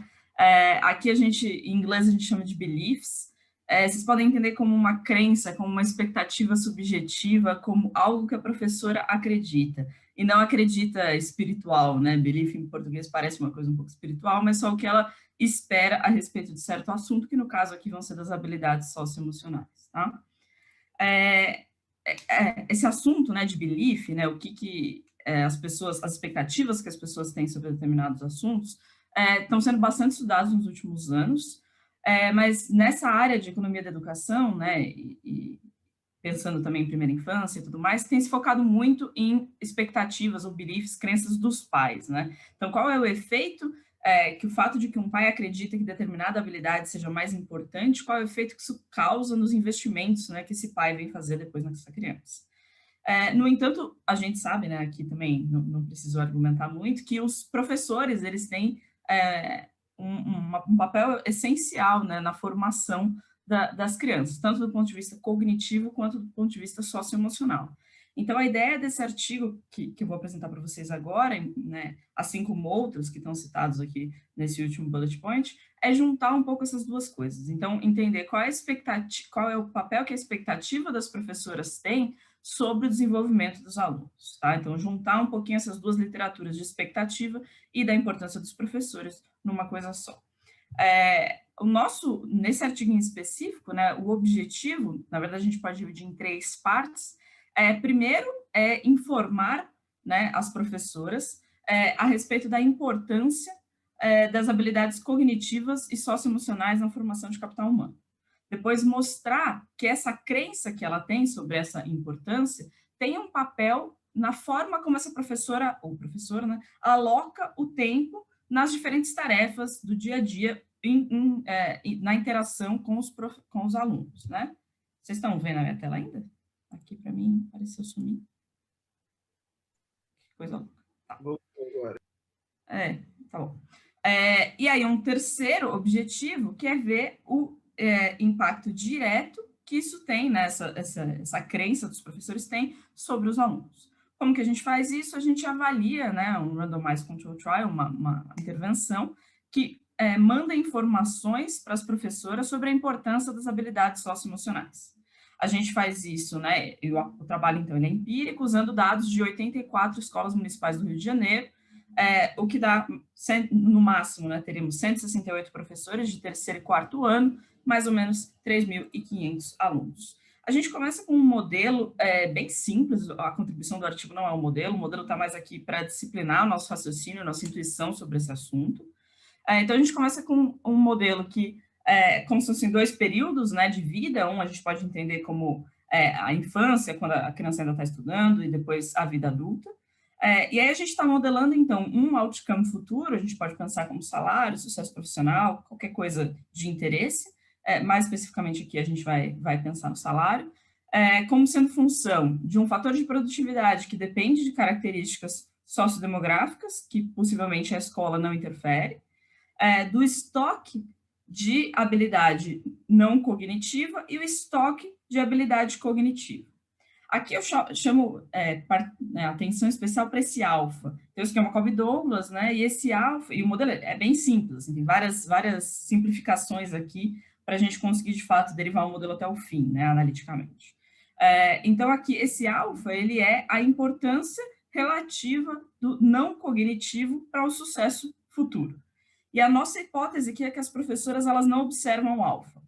Aqui em inglês a gente chama de beliefs. Vocês podem entender como uma crença, como uma expectativa subjetiva, como algo que a professora acredita. E não acredita espiritual, né? Belief em português parece uma coisa um pouco espiritual, mas só o que ela espera a respeito de certo assunto, que no caso aqui vão ser das habilidades socioemocionais, tá? Esse assunto, né, de belief, né, o que as expectativas que as pessoas têm sobre determinados assuntos, estão sendo bastante estudados nos últimos anos, mas nessa área de economia da educação, né, e pensando também em primeira infância e tudo mais, tem se focado muito em expectativas ou beliefs, crenças dos pais, né? Então, qual é o efeito que o fato de que um pai acredita que determinada habilidade seja mais importante, qual é o efeito que isso causa nos investimentos, né, que esse pai vem fazer depois nessa criança? No entanto, a gente sabe, né, aqui também não preciso argumentar muito, que os professores, eles têm um papel essencial, né, na formação das crianças, tanto do ponto de vista cognitivo quanto do ponto de vista socioemocional. Então, a ideia desse artigo que eu vou apresentar para vocês agora, né, assim como outros que estão citados aqui nesse último bullet point, é juntar um pouco essas duas coisas. Então, entender qual é o papel que a expectativa das professoras tem sobre o desenvolvimento dos alunos, tá? Então, juntar um pouquinho essas duas literaturas de expectativa e da importância dos professores numa coisa só. Nesse artigo em específico, né, o objetivo, na verdade, a gente pode dividir em 3 partes. Primeiro, informar, né, as professoras a respeito da importância das habilidades cognitivas e socioemocionais na formação de capital humano. Depois, mostrar que essa crença que ela tem sobre essa importância tem um papel na forma como essa professora, ou professora, né, aloca o tempo nas diferentes tarefas do dia a dia, na interação com os alunos, né? Vocês estão vendo a minha tela ainda? Aqui, para mim, pareceu sumir. Que coisa louca. Tá. Voltou agora. Tá bom. E aí, um terceiro objetivo, que é ver o impacto direto que isso tem, né, essa crença dos professores tem sobre os alunos. Como que a gente faz isso? A gente avalia, né, um randomized control trial, uma intervenção que manda informações para as professoras sobre a importância das habilidades socioemocionais. A gente faz isso, né, o trabalho, então, ele é empírico, usando dados de 84 escolas municipais do Rio de Janeiro, o que dá, no máximo, né, teríamos 168 professores de terceiro e quarto ano, mais ou menos 3.500 alunos. A gente começa com um modelo bem simples, a contribuição do artigo não é um modelo, o modelo está mais aqui para disciplinar o nosso raciocínio, a nossa intuição sobre esse assunto. Então, a gente começa com um modelo que, como se fossem 2 períodos, né, de vida, a gente pode entender como a infância, quando a criança ainda está estudando, e depois a vida adulta. E aí a gente está modelando, então, um outcome futuro, a gente pode pensar como salário, sucesso profissional, qualquer coisa de interesse. Mais especificamente aqui a gente vai pensar no salário, como sendo função de um fator de produtividade que depende de características sociodemográficas, que possivelmente a escola não interfere, do estoque de habilidade não cognitiva e o estoque de habilidade cognitiva. Aqui eu chamo atenção especial para esse alfa. Tem o esquema Kolbe-Douglas, né, e esse alfa, e o modelo é bem simples, assim, tem várias simplificações aqui, para a gente conseguir, de fato, derivar o modelo até o fim, né, analiticamente. Então, aqui, esse alfa, ele é a importância relativa do não cognitivo para o sucesso futuro. E a nossa hipótese aqui é que as professoras, elas não observam o alfa.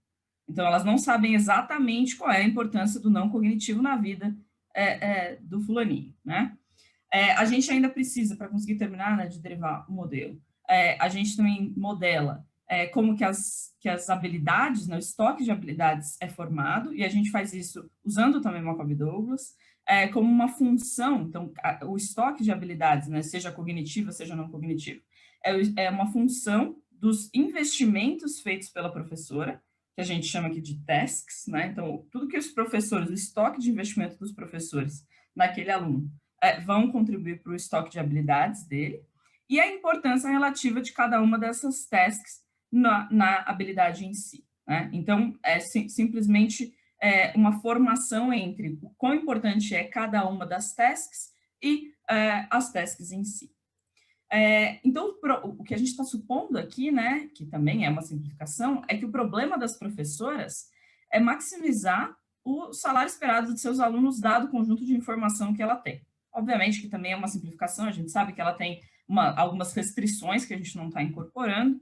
Então, elas não sabem exatamente qual é a importância do não cognitivo na vida do fulaninho, né? A gente ainda precisa, para conseguir terminar, né, de derivar o modelo, a gente também modela como que as habilidades, né, o estoque de habilidades é formado, e a gente faz isso usando também o Kolbe-Douglas, como uma função, então, o estoque de habilidades, né, seja cognitiva, seja não cognitiva, é uma função dos investimentos feitos pela professora, que a gente chama aqui de tasks, né, então, tudo que os professores, o estoque de investimento dos professores naquele aluno, vão contribuir para o estoque de habilidades dele, e a importância relativa de cada uma dessas tasks na habilidade em si, né? Então, simplesmente uma formação entre o quão importante é cada uma das tasks e as tasks em si. Então, o que a gente está supondo aqui, né, que também é uma simplificação, é que o problema das professoras é maximizar o salário esperado de seus alunos, dado o conjunto de informação que ela tem. Obviamente que também é uma simplificação, a gente sabe que ela tem algumas restrições que a gente não está incorporando,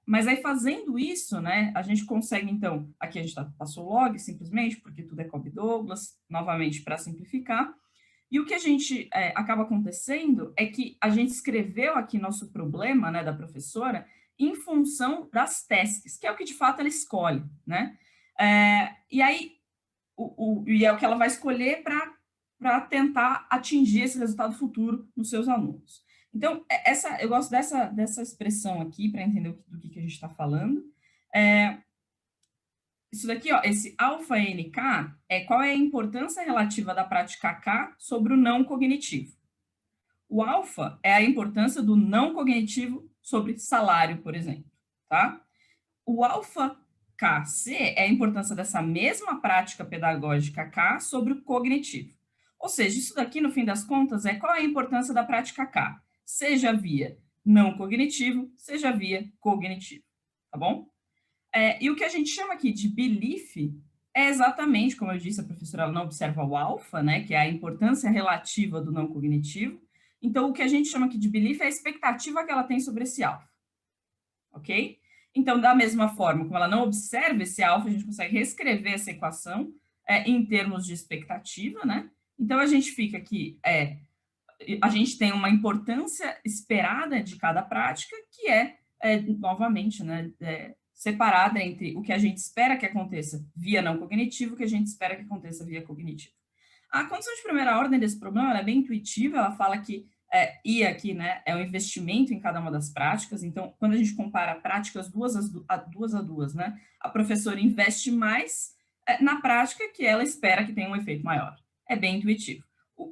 Mas aí, fazendo isso, né, a gente consegue, então, aqui a gente passou log, simplesmente, porque tudo é Kolbe-Douglas, novamente, para simplificar. E o que a gente acaba acontecendo é que a gente escreveu aqui nosso problema, né, da professora, em função das tasks, que é o que, de fato, ela escolhe, né? E aí, e é o que ela vai escolher para tentar atingir esse resultado futuro nos seus alunos. Então, eu gosto dessa expressão aqui, para entender do que a gente está falando. Isso daqui, ó, esse alfa NK, qual é a importância relativa da prática K sobre o não cognitivo. O alfa é a importância do não cognitivo sobre salário, por exemplo, tá? O alfa KC é a importância dessa mesma prática pedagógica K sobre o cognitivo. Ou seja, isso daqui, no fim das contas, qual é a importância da prática K? Seja via não cognitivo, seja via cognitivo, tá bom? E o que a gente chama aqui de belief é exatamente, como eu disse, a professora não observa o alfa, né, que é a importância relativa do não cognitivo. Então, o que a gente chama aqui de belief é a expectativa que ela tem sobre esse alfa, ok? Então, da mesma forma, como ela não observa esse alfa, a gente consegue reescrever essa equação em termos de expectativa, né? Então, a gente fica aqui, a gente tem uma importância esperada de cada prática, que novamente, né, separada entre o que a gente espera que aconteça via não cognitivo e o que a gente espera que aconteça via cognitivo. A condição de primeira ordem desse problema ela é bem intuitiva, ela fala que I aqui, né, é o investimento em cada uma das práticas. Então, quando a gente compara práticas duas a duas, né, a professora investe mais na prática que ela espera que tenha um efeito maior. É bem intuitivo.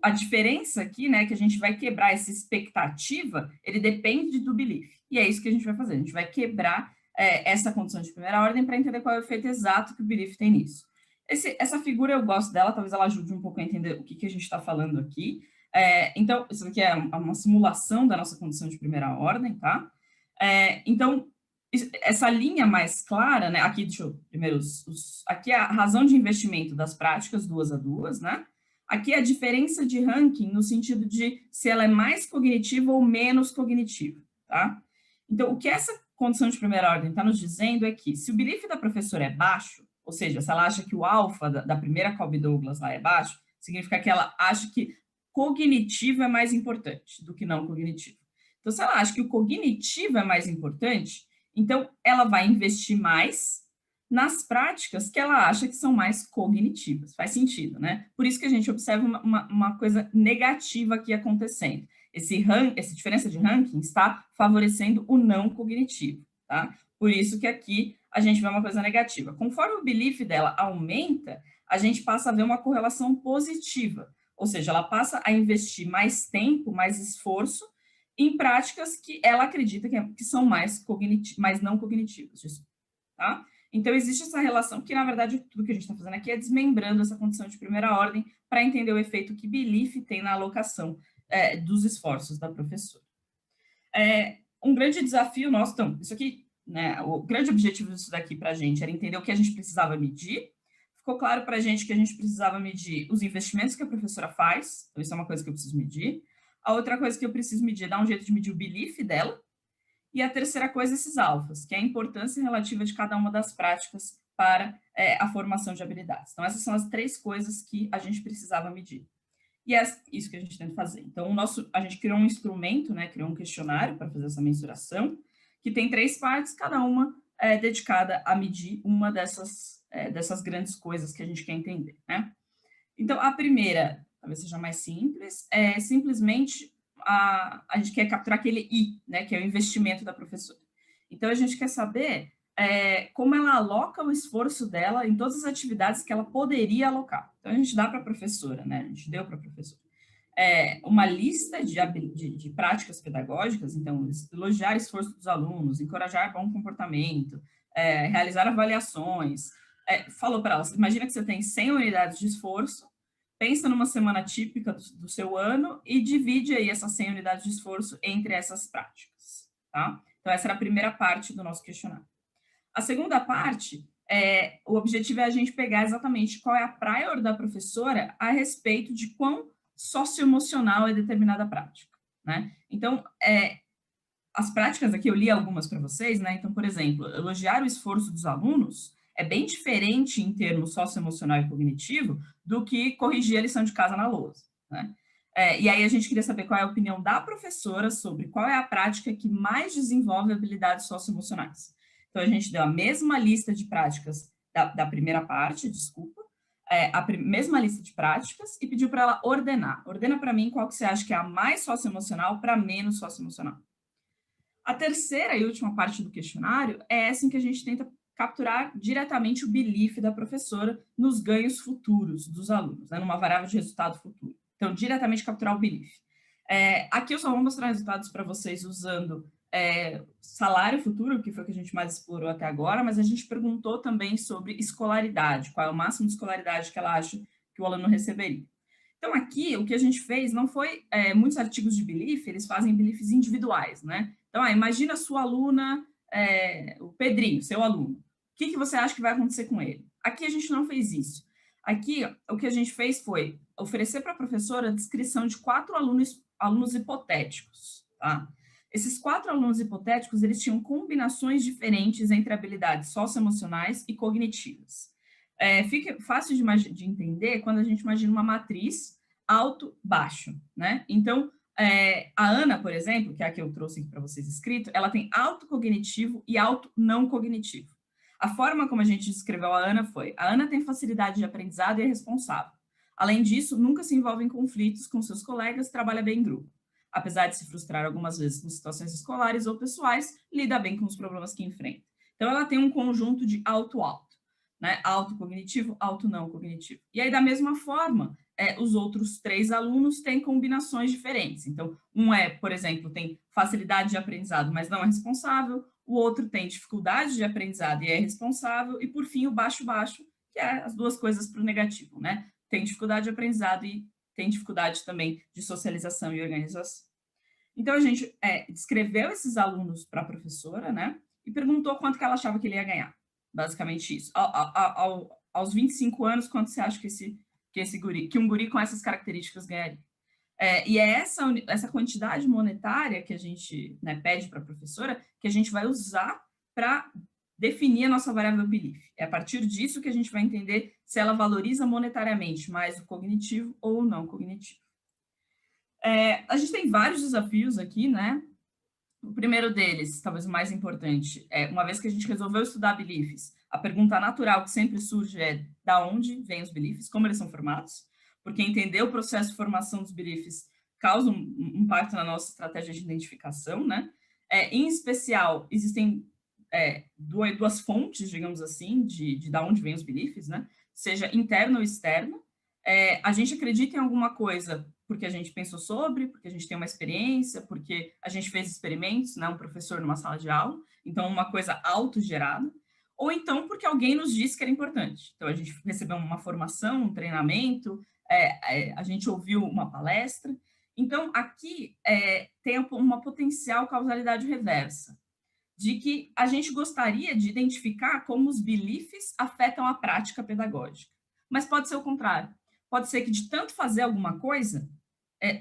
A diferença aqui, né, que a gente vai quebrar essa expectativa, ele depende do belief. E é isso que a gente vai fazer. A gente vai quebrar essa condição de primeira ordem para entender qual é o efeito exato que o belief tem nisso. Essa figura eu gosto dela, talvez ela ajude um pouco a entender o que a gente está falando aqui. Então, isso aqui é uma simulação da nossa condição de primeira ordem, tá? Então, essa linha mais clara, né? Aqui, deixa eu primeiro, aqui é a razão de investimento das práticas duas a duas, né? Aqui é a diferença de ranking no sentido de se ela é mais cognitiva ou menos cognitiva, tá? Então, o que essa condição de primeira ordem está nos dizendo é que se o belief da professora é baixo, ou seja, se ela acha que o alfa da primeira Kolbe-Douglas lá é baixo, significa que ela acha que cognitivo é mais importante do que não cognitivo. Então, se ela acha que o cognitivo é mais importante, então ela vai investir mais nas práticas que ela acha que são mais cognitivas. Faz sentido, né? Por isso que a gente observa uma coisa negativa aqui acontecendo. Essa diferença de ranking está favorecendo o não cognitivo, tá? Por isso que aqui a gente vê uma coisa negativa. Conforme o belief dela aumenta, a gente passa a ver uma correlação positiva, ou seja, ela passa a investir mais tempo, mais esforço em práticas que ela acredita que são mais não cognitivas, tá? Então, existe essa relação que, na verdade, tudo que a gente está fazendo aqui é desmembrando essa condição de primeira ordem para entender o efeito que belief tem na alocação dos esforços da professora. Um grande desafio nosso, então, isso aqui, né, o grande objetivo disso daqui para a gente era entender o que a gente precisava medir. Ficou claro para a gente que a gente precisava medir os investimentos que a professora faz, então isso é uma coisa que eu preciso medir. A outra coisa que eu preciso medir é dar um jeito de medir o belief dela. E a terceira coisa, esses alfas, que é a importância relativa de cada uma das práticas para a formação de habilidades. Então, essas são as três coisas que a gente precisava medir. E é isso que a gente tenta fazer. Então, a gente criou um instrumento, né, criou um questionário para fazer essa mensuração, que tem 3 partes, cada uma dedicada a medir uma dessas grandes coisas que a gente quer entender, né? Então, a primeira, talvez seja mais simples, é simplesmente a gente quer capturar aquele I, né, que é o investimento da professora. Então, a gente quer saber como ela aloca o esforço dela em todas as atividades que ela poderia alocar. Então, a gente dá para a professora, né, a gente deu para a professora uma lista de práticas pedagógicas, então, elogiar o esforço dos alunos, encorajar bom comportamento, realizar avaliações. Falou para ela, imagina que você tem 100 unidades de esforço, pensa numa semana típica do seu ano e divide aí essas 100 unidades de esforço entre essas práticas, tá? Então, essa era a primeira parte do nosso questionário. A segunda parte, o objetivo é a gente pegar exatamente qual é a prior da professora a respeito de quão socioemocional é determinada prática, né? Então, as práticas aqui, eu li algumas para vocês, né? Então, por exemplo, elogiar o esforço dos alunos é bem diferente em termos socioemocional e cognitivo do que corrigir a lição de casa na lousa, né? E aí a gente queria saber qual é a opinião da professora sobre qual é a prática que mais desenvolve habilidades socioemocionais. Então, a gente deu a mesma lista de práticas da primeira parte, desculpa, mesma lista de práticas e pediu para ela ordenar. Ordena para mim qual que você acha que é a mais socioemocional para menos socioemocional. A terceira e última parte do questionário é essa em que a gente tenta capturar diretamente o belief da professora nos ganhos futuros dos alunos, né, numa variável de resultado futuro. Então, diretamente capturar o belief. Aqui eu só vou mostrar resultados para vocês usando salário futuro, que foi o que a gente mais explorou até agora, mas a gente perguntou também sobre escolaridade, qual é o máximo de escolaridade que ela acha que o aluno receberia. Então, aqui, o que a gente fez não foi muitos artigos de belief, eles fazem beliefs individuais, né? Então, imagina a sua aluna, o Pedrinho, seu aluno. O que você acha que vai acontecer com ele? Aqui a gente não fez isso. Aqui, o que a gente fez foi oferecer para a professora a descrição de 4 alunos hipotéticos, tá? Esses 4 alunos hipotéticos, eles tinham combinações diferentes entre habilidades socioemocionais e cognitivas. Fica fácil de entender quando a gente imagina uma matriz alto-baixo, né? Então, a Ana, por exemplo, que é a que eu trouxe aqui para vocês escrito, ela tem alto cognitivo e alto não cognitivo. A forma como a gente descreveu a Ana foi: a Ana tem facilidade de aprendizado e é responsável. Além disso, nunca se envolve em conflitos com seus colegas, trabalha bem em grupo. Apesar de se frustrar algumas vezes com situações escolares ou pessoais, lida bem com os problemas que enfrenta. Então, ela tem um conjunto de alto-alto, né? Alto cognitivo, alto não cognitivo. E aí, da mesma forma, os outros 3 alunos têm combinações diferentes. Então, um por exemplo, tem facilidade de aprendizado, mas não é responsável. O outro tem dificuldade de aprendizado e é responsável. E, por fim, o baixo-baixo, que é as duas coisas para o negativo, né? Tem dificuldade de aprendizado e tem dificuldade também de socialização e organização. Então, a gente descreveu esses alunos para a professora, né? E perguntou quanto que ela achava que ele ia ganhar. Basicamente isso. Aos 25 anos, quanto você acha que um guri com essas características ganharia? E é essa quantidade monetária que a gente, né, pede para a professora que a gente vai usar para definir a nossa variável belief. É a partir disso que a gente vai entender se ela valoriza monetariamente mais o cognitivo ou o não cognitivo. A gente tem vários desafios aqui, né? O primeiro deles, talvez o mais importante, uma vez que a gente resolveu estudar beliefs, a pergunta natural que sempre surge é: da onde vêm os beliefs, como eles são formados? Porque entender o processo de formação dos beliefs causa um impacto na nossa estratégia de identificação, né? Em especial, existem duas fontes, digamos assim, de da onde vêm os beliefs, né? Seja interna ou externa. A gente acredita em alguma coisa porque a gente pensou sobre, porque a gente tem uma experiência, porque a gente fez experimentos, né, um professor numa sala de aula, então uma coisa autogerada, ou então porque alguém nos disse que era importante. Então a gente recebeu uma formação, um treinamento, a gente ouviu uma palestra. Então aqui tem uma potencial causalidade reversa, de que a gente gostaria de identificar como os beliefs afetam a prática pedagógica. Mas pode ser o contrário. Pode ser que de tanto fazer alguma coisa,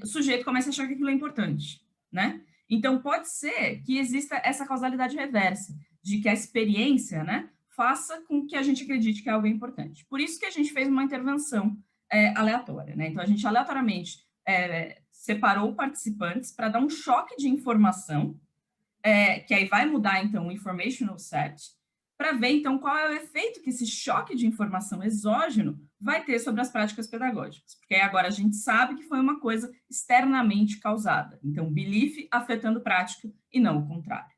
o sujeito comece a achar que aquilo é importante, né? Então, pode ser que exista essa causalidade reversa, de que a experiência, né, faça com que a gente acredite que é algo importante. Por isso que a gente fez uma intervenção aleatória, né? Então, a gente aleatoriamente separou participantes para dar um choque de informação, que aí vai mudar, então, o informational set, para ver, então, qual é o efeito que esse choque de informação exógeno vai ter sobre as práticas pedagógicas. Porque aí agora a gente sabe que foi uma coisa externamente causada. Então, belief afetando prática e não o contrário.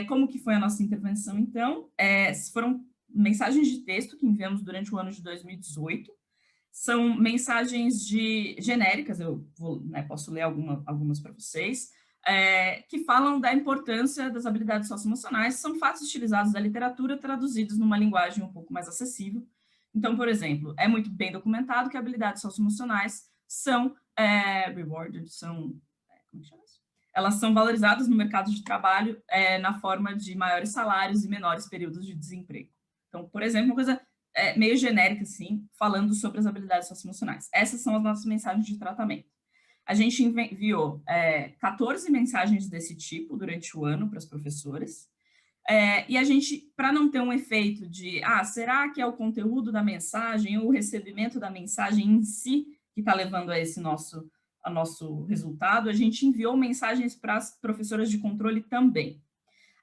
Como que foi a nossa intervenção, então? Foram mensagens de texto que enviamos durante o ano de 2018. São mensagens genéricas, eu posso ler algumas para vocês, que falam da importância das habilidades socioemocionais, são fatos utilizados da literatura traduzidos numa linguagem um pouco mais acessível. Então, por exemplo, é muito bem documentado que habilidades socioemocionais são rewarded, como chama isso? Elas são valorizadas no mercado de trabalho na forma de maiores salários e menores períodos de desemprego. Então, por exemplo, uma coisa meio genérica, assim, falando sobre as habilidades socioemocionais. Essas são as nossas mensagens de tratamento. A gente enviou 14 mensagens desse tipo durante o ano para as professoras. E a gente, para não ter um efeito de, será que é o conteúdo da mensagem ou o recebimento da mensagem em si que está levando a esse nosso resultado, a gente enviou mensagens para as professoras de controle também.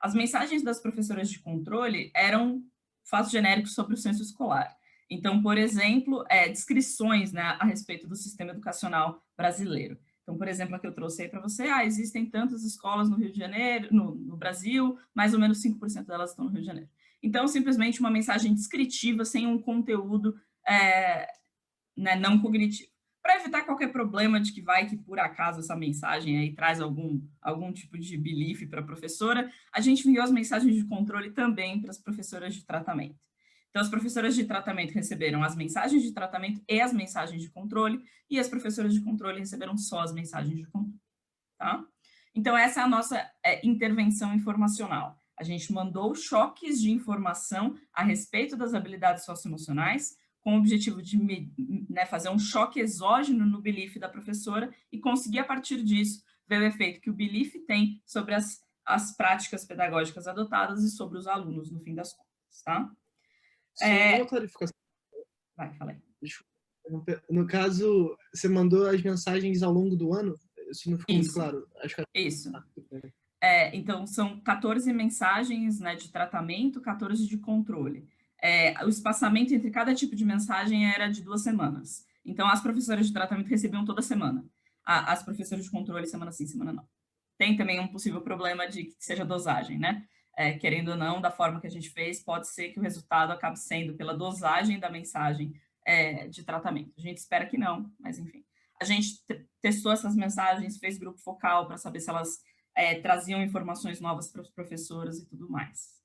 As mensagens das professoras de controle eram fatos genéricos sobre o censo escolar. Então, por exemplo, descrições, né, a respeito do sistema educacional brasileiro. Então, por exemplo, aqui eu trouxe aí para você, existem tantas escolas no Rio de Janeiro, no Brasil, mais ou menos 5% delas estão no Rio de Janeiro. Então, simplesmente uma mensagem descritiva, sem um conteúdo né, não cognitivo. Para evitar qualquer problema de que por acaso essa mensagem aí traz algum tipo de belief para a professora, a gente enviou as mensagens de controle também para as professoras de tratamento. Então, as professoras de tratamento receberam as mensagens de tratamento e as mensagens de controle, e as professoras de controle receberam só as mensagens de controle, tá? Então, essa é a nossa intervenção informacional. A gente mandou choques de informação a respeito das habilidades socioemocionais, com o objetivo de fazer um choque exógeno no belief da professora e conseguir, a partir disso, ver o efeito que o belief tem sobre as práticas pedagógicas adotadas e sobre os alunos, no fim das contas, tá? Só uma clarificação. Vai, fala aí. No caso, você mandou as mensagens ao longo do ano? Isso não ficou muito claro. Acho que... Isso. Então, são 14 mensagens, né, de tratamento, 14 de controle. O espaçamento entre cada tipo de mensagem era de 2 semanas. Então, as professoras de tratamento recebiam toda semana. As professoras de controle, semana sim, semana não. Tem também um possível problema de que seja dosagem, né? Querendo ou não, da forma que a gente fez, pode ser que o resultado acabe sendo pela dosagem da mensagem de tratamento. A gente espera que não, mas enfim. A gente testou essas mensagens, fez grupo focal para saber se elas traziam informações novas para os professores e tudo mais.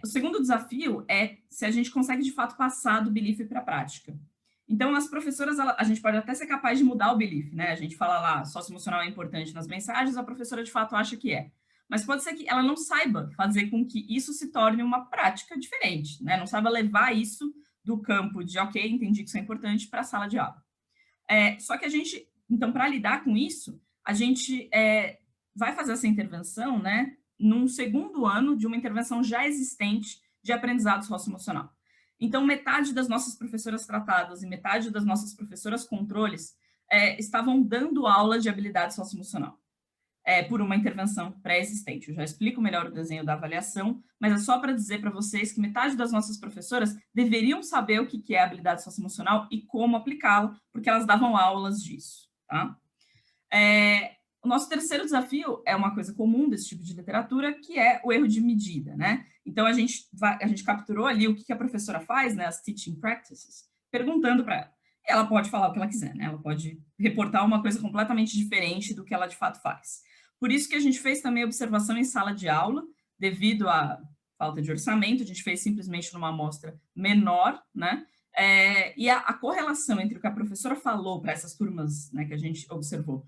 O segundo desafio é se a gente consegue, de fato, passar do belief para a prática. Então, as professoras, a gente pode até ser capaz de mudar o belief, né? A gente fala lá, socioemocional é importante nas mensagens, a professora, de fato, acha que é. Mas pode ser que ela não saiba fazer com que isso se torne uma prática diferente, né? Não saiba levar isso do campo de, ok, entendi que isso é importante, para a sala de aula. Só que a gente, então, para lidar com isso, a gente vai fazer essa intervenção, né, num segundo ano de uma intervenção já existente de aprendizado socioemocional. Então, metade das nossas professoras tratadas e metade das nossas professoras controles estavam dando aula de habilidade socioemocional por uma intervenção pré-existente. Eu já explico melhor o desenho da avaliação, mas é só para dizer para vocês que metade das nossas professoras deveriam saber o que é habilidade socioemocional e como aplicá-la, porque elas davam aulas disso, tá? O nosso terceiro desafio é uma coisa comum desse tipo de literatura, que é o erro de medida, né? Então, a gente capturou ali o que a professora faz, né, as teaching practices, perguntando para ela. Ela pode falar o que ela quiser, né? Ela pode reportar uma coisa completamente diferente do que ela de fato faz. Por isso que a gente fez também observação em sala de aula, devido à falta de orçamento, a gente fez simplesmente numa amostra menor, né? E a correlação entre o que a professora falou para essas turmas, né, que a gente observou,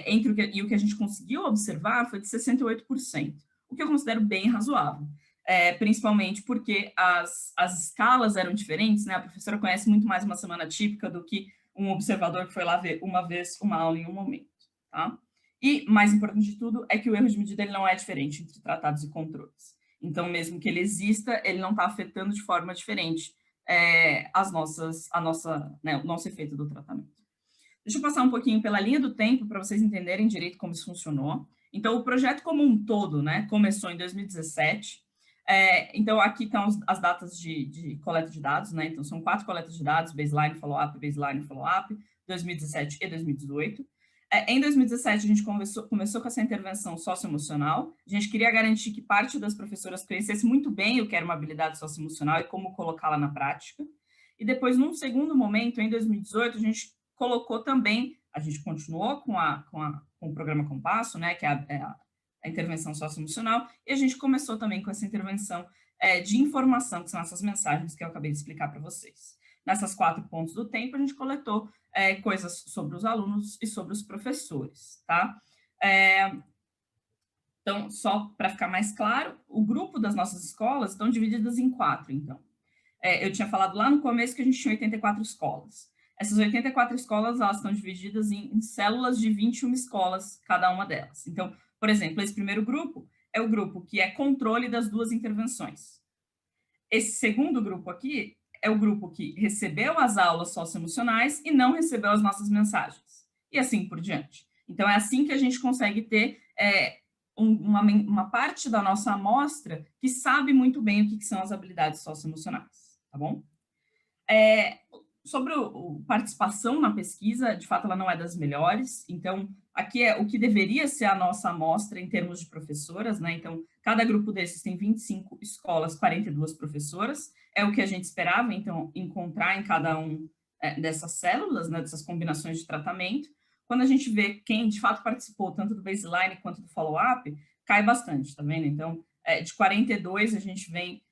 entre o que a gente conseguiu observar foi de 68%, o que eu considero bem razoável, principalmente porque as escalas eram diferentes, né? A professora conhece muito mais uma semana típica do que um observador que foi lá ver uma vez uma aula em um momento, tá? E, mais importante de tudo, é que o erro de medida ele não é diferente entre tratados e controles. Então, mesmo que ele exista, ele não está afetando de forma diferente o nosso efeito do tratamento. Deixa eu passar um pouquinho pela linha do tempo para vocês entenderem direito como isso funcionou. Então, o projeto como um todo, né, começou em 2017. Então, aqui estão as datas de coleta de dados, né? Então, são 4 coletas de dados, baseline, follow-up, 2017 e 2018. Em 2017, a gente começou com essa intervenção socioemocional. A gente queria garantir que parte das professoras conhecesse muito bem o que era uma habilidade socioemocional e como colocá-la na prática. E depois, num segundo momento, em 2018, a gente colocou também, a gente continuou com o programa Compasso, né, que é a intervenção socioemocional, e a gente começou também com essa intervenção de informação, que são essas mensagens que eu acabei de explicar para vocês. Nessas 4 pontos do tempo, a gente coletou coisas sobre os alunos e sobre os professores, tá? Então, só para ficar mais claro, o grupo das nossas escolas estão divididas em 4, então. Eu tinha falado lá no começo que a gente tinha 84 escolas. Essas 84 escolas, elas estão divididas em células de 21 escolas, cada uma delas. Então, por exemplo, esse primeiro grupo é o grupo que é controle das 2 intervenções. Esse segundo grupo aqui é o grupo que recebeu as aulas socioemocionais e não recebeu as nossas mensagens. E assim por diante. Então, é assim que a gente consegue ter uma parte da nossa amostra que sabe muito bem o que são as habilidades socioemocionais, tá bom? Sobre participação na pesquisa, de fato, ela não é das melhores. Então, aqui é o que deveria ser a nossa amostra em termos de professoras, né? Então, cada grupo desses tem 25 escolas, 42 professoras. É o que a gente esperava, então, encontrar em cada um dessas células, né? Dessas combinações de tratamento. Quando a gente vê quem, de fato, participou, tanto do baseline quanto do follow-up, cai bastante, tá vendo? Então, de 42, a gente vem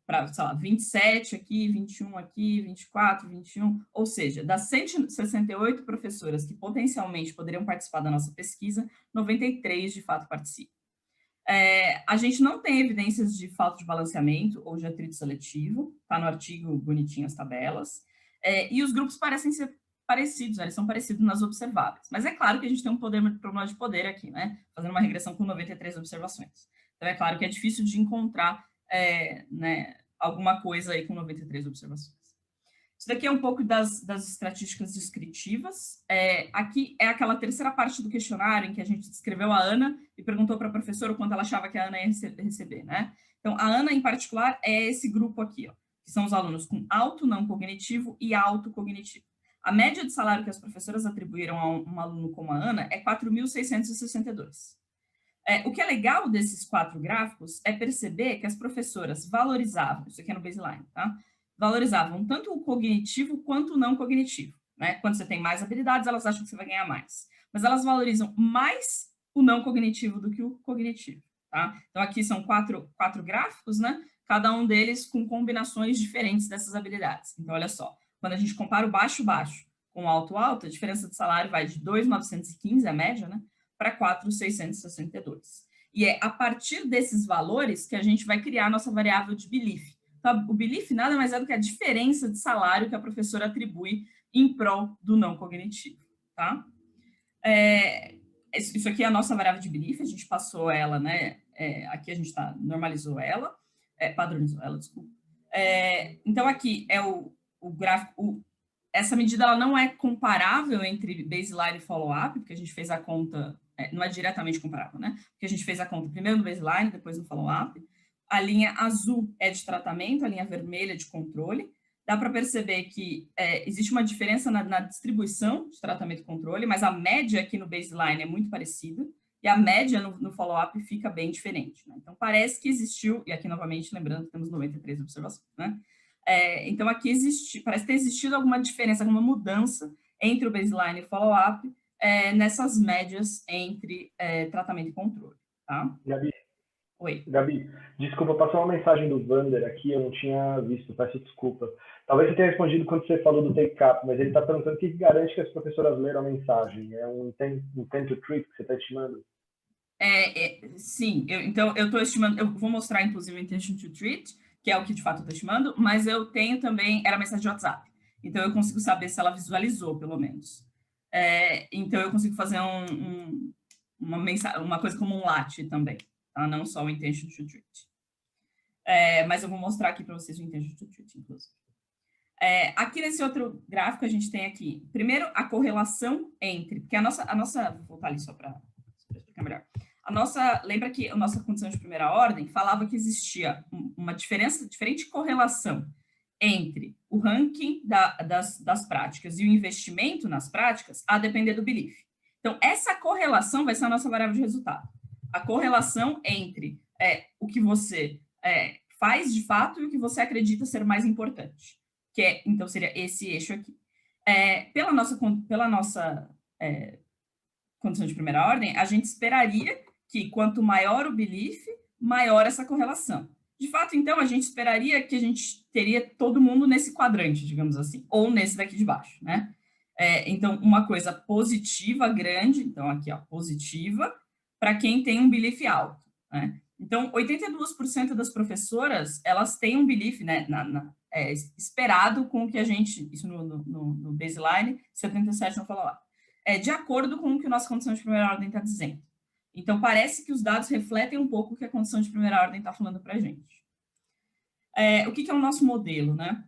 para, sei lá, 27 aqui, 21 aqui, 24, 21, ou seja, das 168 professoras que potencialmente poderiam participar da nossa pesquisa, 93 de fato participam. A gente não tem evidências de falta de balanceamento ou de atrito seletivo, está no artigo bonitinho as tabelas, e os grupos parecem ser parecidos, eles são parecidos nas observáveis, mas é claro que a gente tem um problema de poder aqui, né, fazendo uma regressão com 93 observações. Então é claro que é difícil de encontrar né, alguma coisa aí com 93 observações. Isso daqui é um pouco das estatísticas descritivas. Aqui é aquela terceira parte do questionário em que a gente descreveu a Ana e perguntou para a professora o quanto ela achava que a Ana ia receber, né? Então, a Ana, em particular, é esse grupo aqui, ó, que são os alunos com alto não cognitivo e alto cognitivo. A média de salário que as professoras atribuíram a um aluno como a Ana é 4.662. O que é legal desses 4 gráficos é perceber que as professoras valorizavam, isso aqui é no baseline, tá? Valorizavam tanto o cognitivo quanto o não cognitivo, né? Quando você tem mais habilidades, elas acham que você vai ganhar mais. Mas elas valorizam mais o não cognitivo do que o cognitivo, tá? Então, aqui são quatro gráficos, né? Cada um deles com combinações diferentes dessas habilidades. Então, olha só, quando a gente compara o baixo-baixo com o alto-alto, a diferença de salário vai de 2.915, a média, né? Para 4.662. E é a partir desses valores que a gente vai criar a nossa variável de belief. Então, o belief nada mais é do que a diferença de salário que a professora atribui em prol do não cognitivo, tá? Isso aqui é a nossa variável de belief, a gente passou ela, né? Aqui a gente normalizou ela, padronizou ela, desculpa. Então, aqui é o gráfico. Essa medida ela não é comparável entre baseline e follow-up, porque a gente fez a conta, não é diretamente comparável, né? Porque a gente fez a conta primeiro no baseline, depois no follow-up. A linha azul é de tratamento, a linha vermelha é de controle. Dá para perceber que existe uma diferença na distribuição de tratamento e controle, mas a média aqui no baseline é muito parecida, e a média no follow-up fica bem diferente, né? Então, parece que existiu, e aqui novamente, lembrando que temos 93 observações, né? Então, aqui parece ter existido alguma diferença, alguma mudança entre o baseline e o follow-up nessas médias entre tratamento e controle, tá? Gabi. Oi. Gabi, desculpa, passou uma mensagem do Vander aqui, eu não tinha visto, peço desculpa. Talvez você tenha respondido quando você falou do take-up, mas ele está perguntando o que garante que as professoras leram a mensagem. É um intent to treat que você está estimando? Sim, então eu estou estimando, eu vou mostrar inclusive o intention to treat, que é o que de fato eu estou estimando, mas eu tenho também, era mensagem de WhatsApp, então eu consigo saber se ela visualizou, pelo menos. Então eu consigo fazer uma coisa como um LAT também, tá? Não só o intention to treat. Mas eu vou mostrar aqui para vocês o intention to treat, inclusive. Aqui nesse outro gráfico a gente tem aqui, primeiro, a correlação entre, porque a nossa vou voltar ali só para explicar melhor. Lembra que a nossa condição de primeira ordem falava que existia uma diferente correlação entre o ranking das práticas e o investimento nas práticas a depender do belief. Então, essa correlação vai ser a nossa variável de resultado. A correlação entre o que você faz de fato e o que você acredita ser mais importante, então seria esse eixo aqui. Pela nossa condição de primeira ordem, a gente esperaria que quanto maior o belief, maior essa correlação. De fato, então, a gente esperaria que a gente teria todo mundo nesse quadrante, digamos assim, ou nesse daqui de baixo, né? Então, uma coisa positiva grande, então aqui, ó, positiva, para quem tem um belief alto, né? Então, 82% das professoras, elas têm um belief, né, esperado com o que a gente, isso no baseline, 77 no follow-up, de acordo com o que a nossa condição de primeira ordem está dizendo. Então, parece que os dados refletem um pouco o que a condição de primeira ordem está falando para a gente. O que é o nosso modelo, né?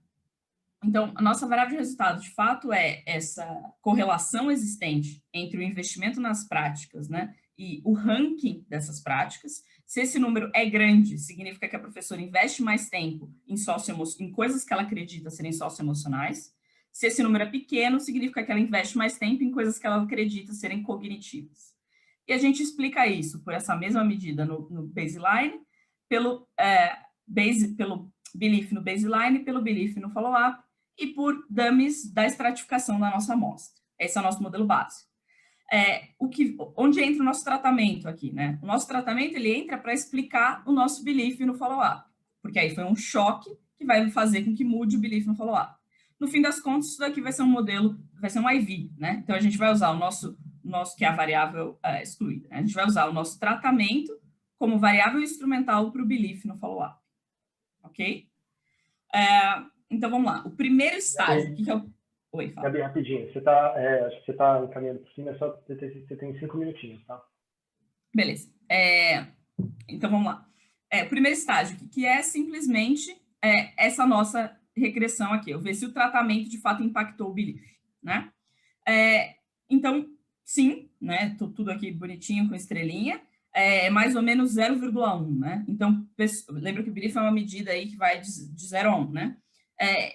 Então, a nossa variável de resultado, de fato, é essa correlação existente entre o investimento nas práticas, né, e o ranking dessas práticas. Se esse número é grande, significa que a professora investe mais tempo em coisas que ela acredita serem socioemocionais. Se esse número é pequeno, significa que ela investe mais tempo em coisas que ela acredita serem cognitivas. E a gente explica isso por essa mesma medida no baseline, pelo belief no baseline, pelo belief no follow-up, e por dummies da estratificação da nossa amostra. Esse é o nosso modelo básico. Onde entra o nosso tratamento aqui, né? O nosso tratamento, ele entra para explicar o nosso belief no follow-up, porque aí foi um choque que vai fazer com que mude o belief no follow-up. No fim das contas, isso daqui vai ser um modelo, vai ser um IV, né? Então, a gente vai usar o nosso que é a variável excluída, né? A gente vai usar o nosso tratamento como variável instrumental para o belief no follow-up, ok? Então, vamos lá. O primeiro estágio, que é o... Oi, fala. Gabi, rapidinho. Acho que você está encaminhando por cima, só você tem 5 minutinhos, tá? Beleza. Então, vamos lá. O primeiro estágio, que é simplesmente essa nossa regressão aqui. Eu ver se o tratamento, de fato, impactou o belief, né? Então, sim, né? Tudo aqui bonitinho, com estrelinha. Mais ou menos 0,1, né? Então, lembra que o belief é uma medida aí que vai de 0 a 1, né?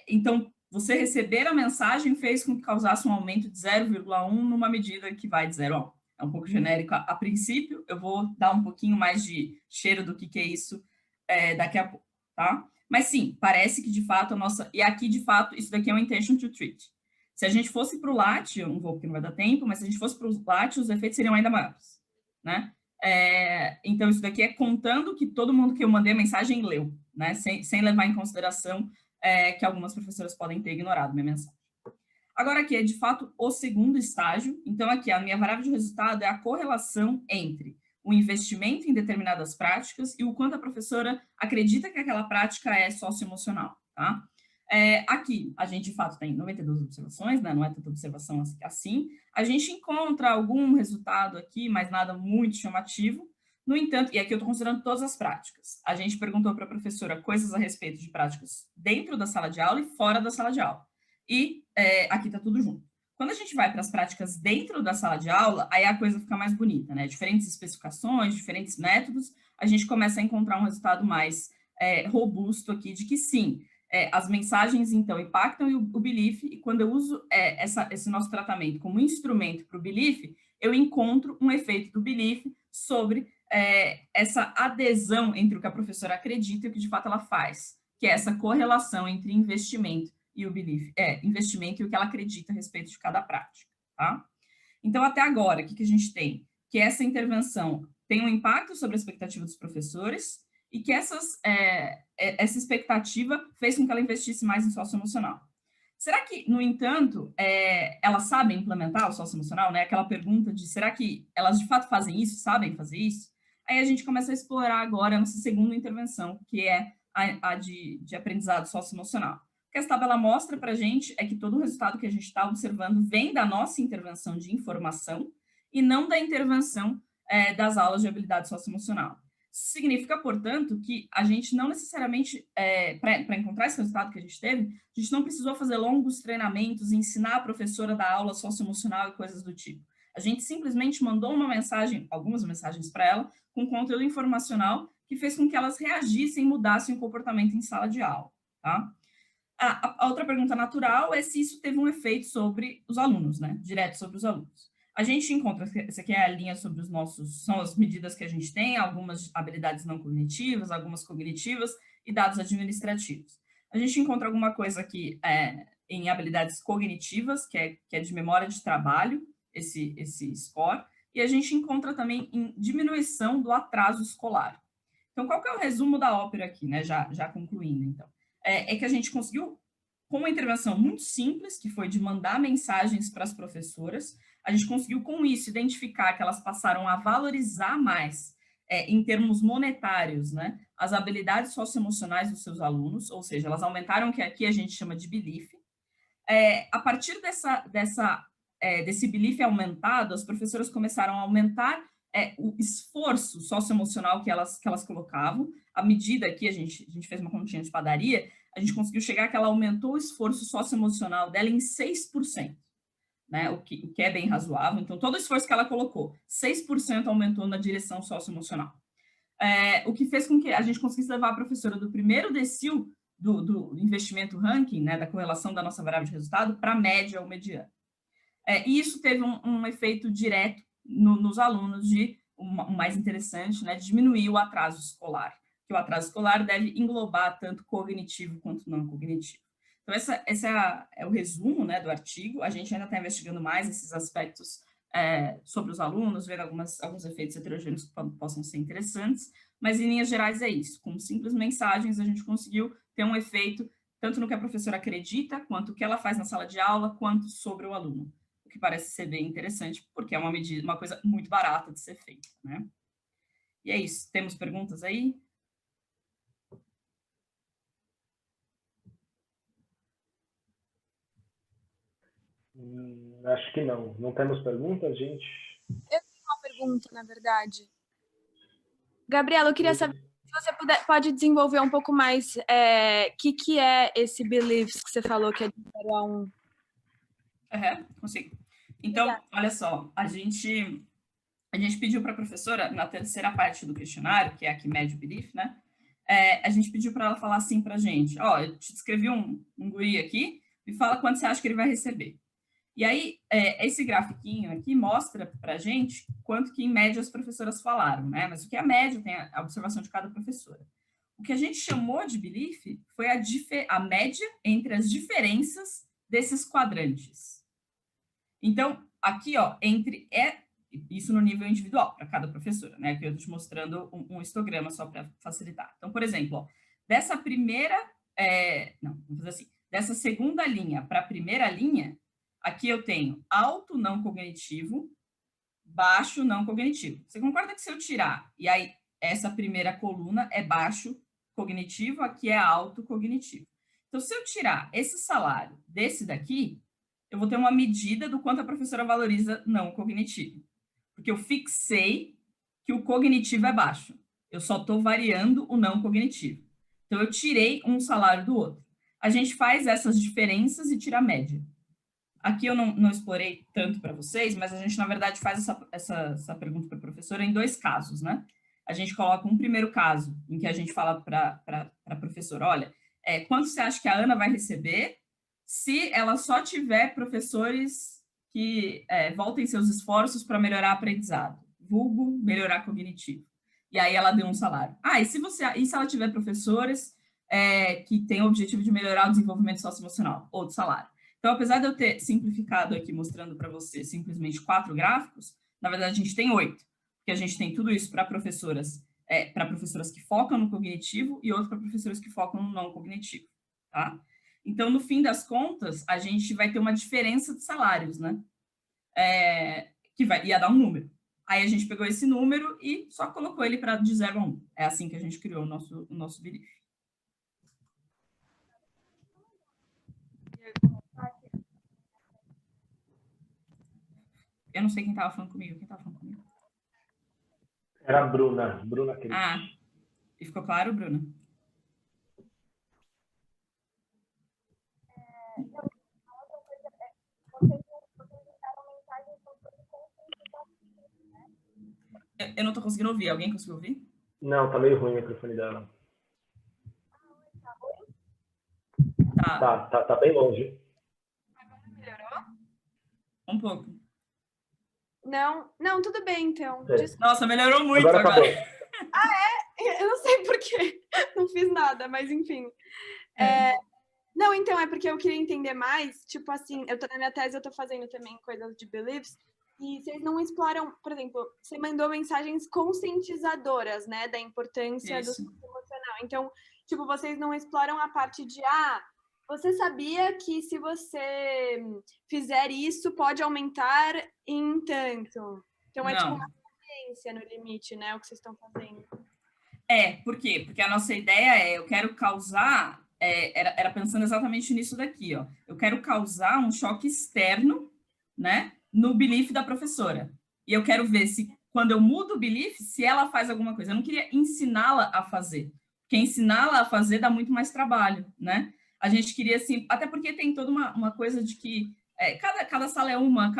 Então, você receber a mensagem fez com que causasse um aumento de 0,1 numa medida que vai de 0 a 1. É um pouco genérico a princípio, eu vou dar um pouquinho mais de cheiro do que é isso daqui a pouco, tá? Mas sim, parece que de fato e aqui de fato isso daqui é um intention to treat. Se a gente fosse para o LAT, eu não vou porque não vai dar tempo, mas se a gente fosse para o LAT, os efeitos seriam ainda maiores, né? Então isso daqui é contando que todo mundo que eu mandei a mensagem leu, né? Sem levar em consideração que algumas professoras podem ter ignorado minha mensagem. Agora aqui é, de fato, o segundo estágio. Então, aqui, a minha variável de resultado é a correlação entre o investimento em determinadas práticas e o quanto a professora acredita que aquela prática é socioemocional, tá? Aqui, a gente, de fato, tem 92 observações, né? Não é tanta observação assim. A gente encontra algum resultado aqui, mas nada muito chamativo. No entanto, e aqui eu estou considerando todas as práticas. A gente perguntou para a professora coisas a respeito de práticas dentro da sala de aula e fora da sala de aula. E aqui está tudo junto. Quando a gente vai para as práticas dentro da sala de aula, aí a coisa fica mais bonita, né? Diferentes especificações, diferentes métodos, a gente começa a encontrar um resultado mais robusto aqui de que sim, as mensagens, então, impactam o belief, e quando eu uso esse nosso tratamento como instrumento para o belief, eu encontro um efeito do belief sobre essa adesão entre o que a professora acredita e o que de fato ela faz, que é essa correlação entre investimento e o belief, investimento e o que ela acredita a respeito de cada prática, tá? Então, até agora, o que a gente tem? Que essa intervenção tem um impacto sobre a expectativa dos professores e que essa expectativa fez com que ela investisse mais em socioemocional. Será que, no entanto, elas sabem implementar o socioemocional, né? Aquela pergunta de, será que elas de fato fazem isso, sabem fazer isso? Aí a gente começa a explorar agora a nossa segunda intervenção, que é a de aprendizado socioemocional. O que essa tabela mostra para a gente é que todo o resultado que a gente está observando vem da nossa intervenção de informação e não da intervenção das aulas de habilidade socioemocional. Isso significa, portanto, que a gente não necessariamente, para encontrar esse resultado que a gente teve, a gente não precisou fazer longos treinamentos, ensinar a professora da aula socioemocional e coisas do tipo. A gente simplesmente mandou algumas mensagens para ela, com conteúdo informacional, que fez com que elas reagissem e mudassem o comportamento em sala de aula, tá? A outra pergunta natural é se isso teve um efeito sobre os alunos, né? Direto sobre os alunos. A gente encontra, essa aqui é a linha sobre são as medidas que a gente tem, algumas habilidades não cognitivas, algumas cognitivas e dados administrativos. A gente encontra alguma coisa aqui em habilidades cognitivas, que é de memória de trabalho, esse score, e a gente encontra também em diminuição do atraso escolar. Então, qual que é o resumo da ópera aqui, né? Já concluindo, então. Que a gente conseguiu, com uma intervenção muito simples, que foi de mandar mensagens para as professoras, a gente conseguiu, com isso, identificar que elas passaram a valorizar mais, em termos monetários, né, as habilidades socioemocionais dos seus alunos, ou seja, elas aumentaram o que aqui a gente chama de belief. A partir desse belief aumentado, as professoras começaram a aumentar o esforço socioemocional que elas colocavam. À medida que a gente fez uma continha de padaria, a gente conseguiu chegar que ela aumentou o esforço socioemocional dela em 6%, né? O que é bem razoável. Então, todo o esforço que ela colocou, 6% aumentou na direção socioemocional. O que fez com que a gente conseguisse levar a professora do primeiro decil do investimento ranking, né, da correlação da nossa variável de resultado, para a média ou mediana. E isso teve um efeito direto nos alunos o mais interessante, né, de diminuir o atraso escolar, que o atraso escolar deve englobar tanto cognitivo quanto não cognitivo. Então, esse é o resumo, né, do artigo. A gente ainda está investigando mais esses aspectos sobre os alunos, vendo alguns efeitos heterogêneos que possam ser interessantes, mas em linhas gerais é isso. Com simples mensagens, a gente conseguiu ter um efeito tanto no que a professora acredita, quanto o que ela faz na sala de aula, quanto sobre o aluno, o que parece ser bem interessante, porque é uma coisa muito barata de ser feita, né? E é isso. Temos perguntas aí? Acho que não. Não temos perguntas, gente? Eu tenho uma pergunta, na verdade. Gabriela, eu queria saber se você pode desenvolver um pouco mais que é esse beliefs que você falou que é de 0 a 1. Consigo. Então, olha só, a gente pediu para a professora, na terceira parte do questionário, que é aqui médio belief, né? A gente pediu para ela falar assim para a gente, eu te escrevi um guri aqui, me fala quanto você acha que ele vai receber. E aí, esse grafiquinho aqui mostra para a gente quanto que, em média, as professoras falaram, né? Mas o que é a média tem a observação de cada professora. O que a gente chamou de belief foi a média entre as diferenças desses quadrantes. Então, aqui, isso no nível individual, para cada professora, né? Que eu estou te mostrando um histograma só para facilitar. Então, por exemplo, dessa primeira... vamos fazer assim. Dessa segunda linha para a primeira linha, aqui eu tenho alto não cognitivo, baixo não cognitivo. Você concorda que se eu tirar, e aí essa primeira coluna é baixo cognitivo, aqui é alto cognitivo. Então, se eu tirar esse salário desse daqui, eu vou ter uma medida do quanto a professora valoriza não cognitivo. Porque eu fixei que o cognitivo é baixo. Eu só estou variando o não cognitivo. Então, eu tirei um salário do outro. A gente faz essas diferenças e tira a média. Aqui eu não explorei tanto para vocês, mas a gente, na verdade, faz essa pergunta para a professora em 2 casos, né? A gente coloca um primeiro caso, em que a gente fala para a professora, olha, quanto você acha que a Ana vai receber se ela só tiver professores que voltem seus esforços para melhorar o aprendizado, vulgo melhorar cognitivo. E aí ela deu um salário. E se ela tiver professores que têm o objetivo de melhorar o desenvolvimento socioemocional, outro salário. Então, apesar de eu ter simplificado aqui, mostrando para você simplesmente 4 gráficos, na verdade a gente tem 8, porque a gente tem tudo isso para professoras que focam no cognitivo e outro para professoras que focam no não cognitivo, tá? Então, no fim das contas, a gente vai ter uma diferença de salários, né? Que ia dar um número. Aí a gente pegou esse número e só colocou ele de 0 a 1. É assim que a gente criou o nosso belief. Eu não sei quem estava falando comigo. Quem estava falando comigo? Era a Bruna. Bruna, querida. E ficou claro, Bruna? Eu não estou conseguindo ouvir. Alguém conseguiu ouvir? Não, tá meio ruim o microfone dela. Tá bem longe. Agora melhorou? Um pouco. Não, tudo bem, então. Nossa, melhorou muito agora. Eu não sei por quê. Não fiz nada, mas enfim. Não, então, é porque eu queria entender mais, tipo assim, na minha tese eu tô fazendo também coisas de beliefs, e vocês não exploram, por exemplo, você mandou mensagens conscientizadoras, né, da importância do emocional. Então, tipo, vocês não exploram a parte de, você sabia que se você fizer isso, pode aumentar em tanto. Então, é tipo uma ciência no limite, né, o que vocês estão fazendo. Por quê? Porque a nossa ideia eu quero causar, era pensando exatamente nisso daqui, ó. Eu quero causar um choque externo, né, no belief da professora. E eu quero ver se, quando eu mudo o belief, se ela faz alguma coisa. Eu não queria ensiná-la a fazer, porque ensiná-la a fazer dá muito mais trabalho, né? A gente queria, assim, até porque tem toda uma coisa de que cada sala é uma,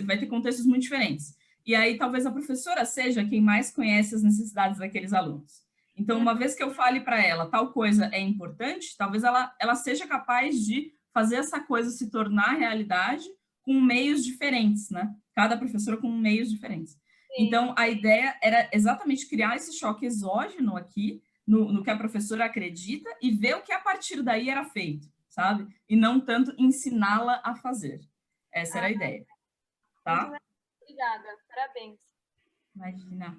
vai ter contextos muito diferentes. E aí, talvez a professora seja quem mais conhece as necessidades daqueles alunos. Então, uma vez que eu fale para ela tal coisa é importante, talvez ela seja capaz de fazer essa coisa se tornar realidade com meios diferentes, né? Cada professora com meios diferentes. Sim. Então, a ideia era exatamente criar esse choque exógeno aqui, no que a professora acredita, e ver o que a partir daí era feito, sabe? E não tanto ensiná-la a fazer. Essa era a ideia. Tá? Obrigada, parabéns. Imagina.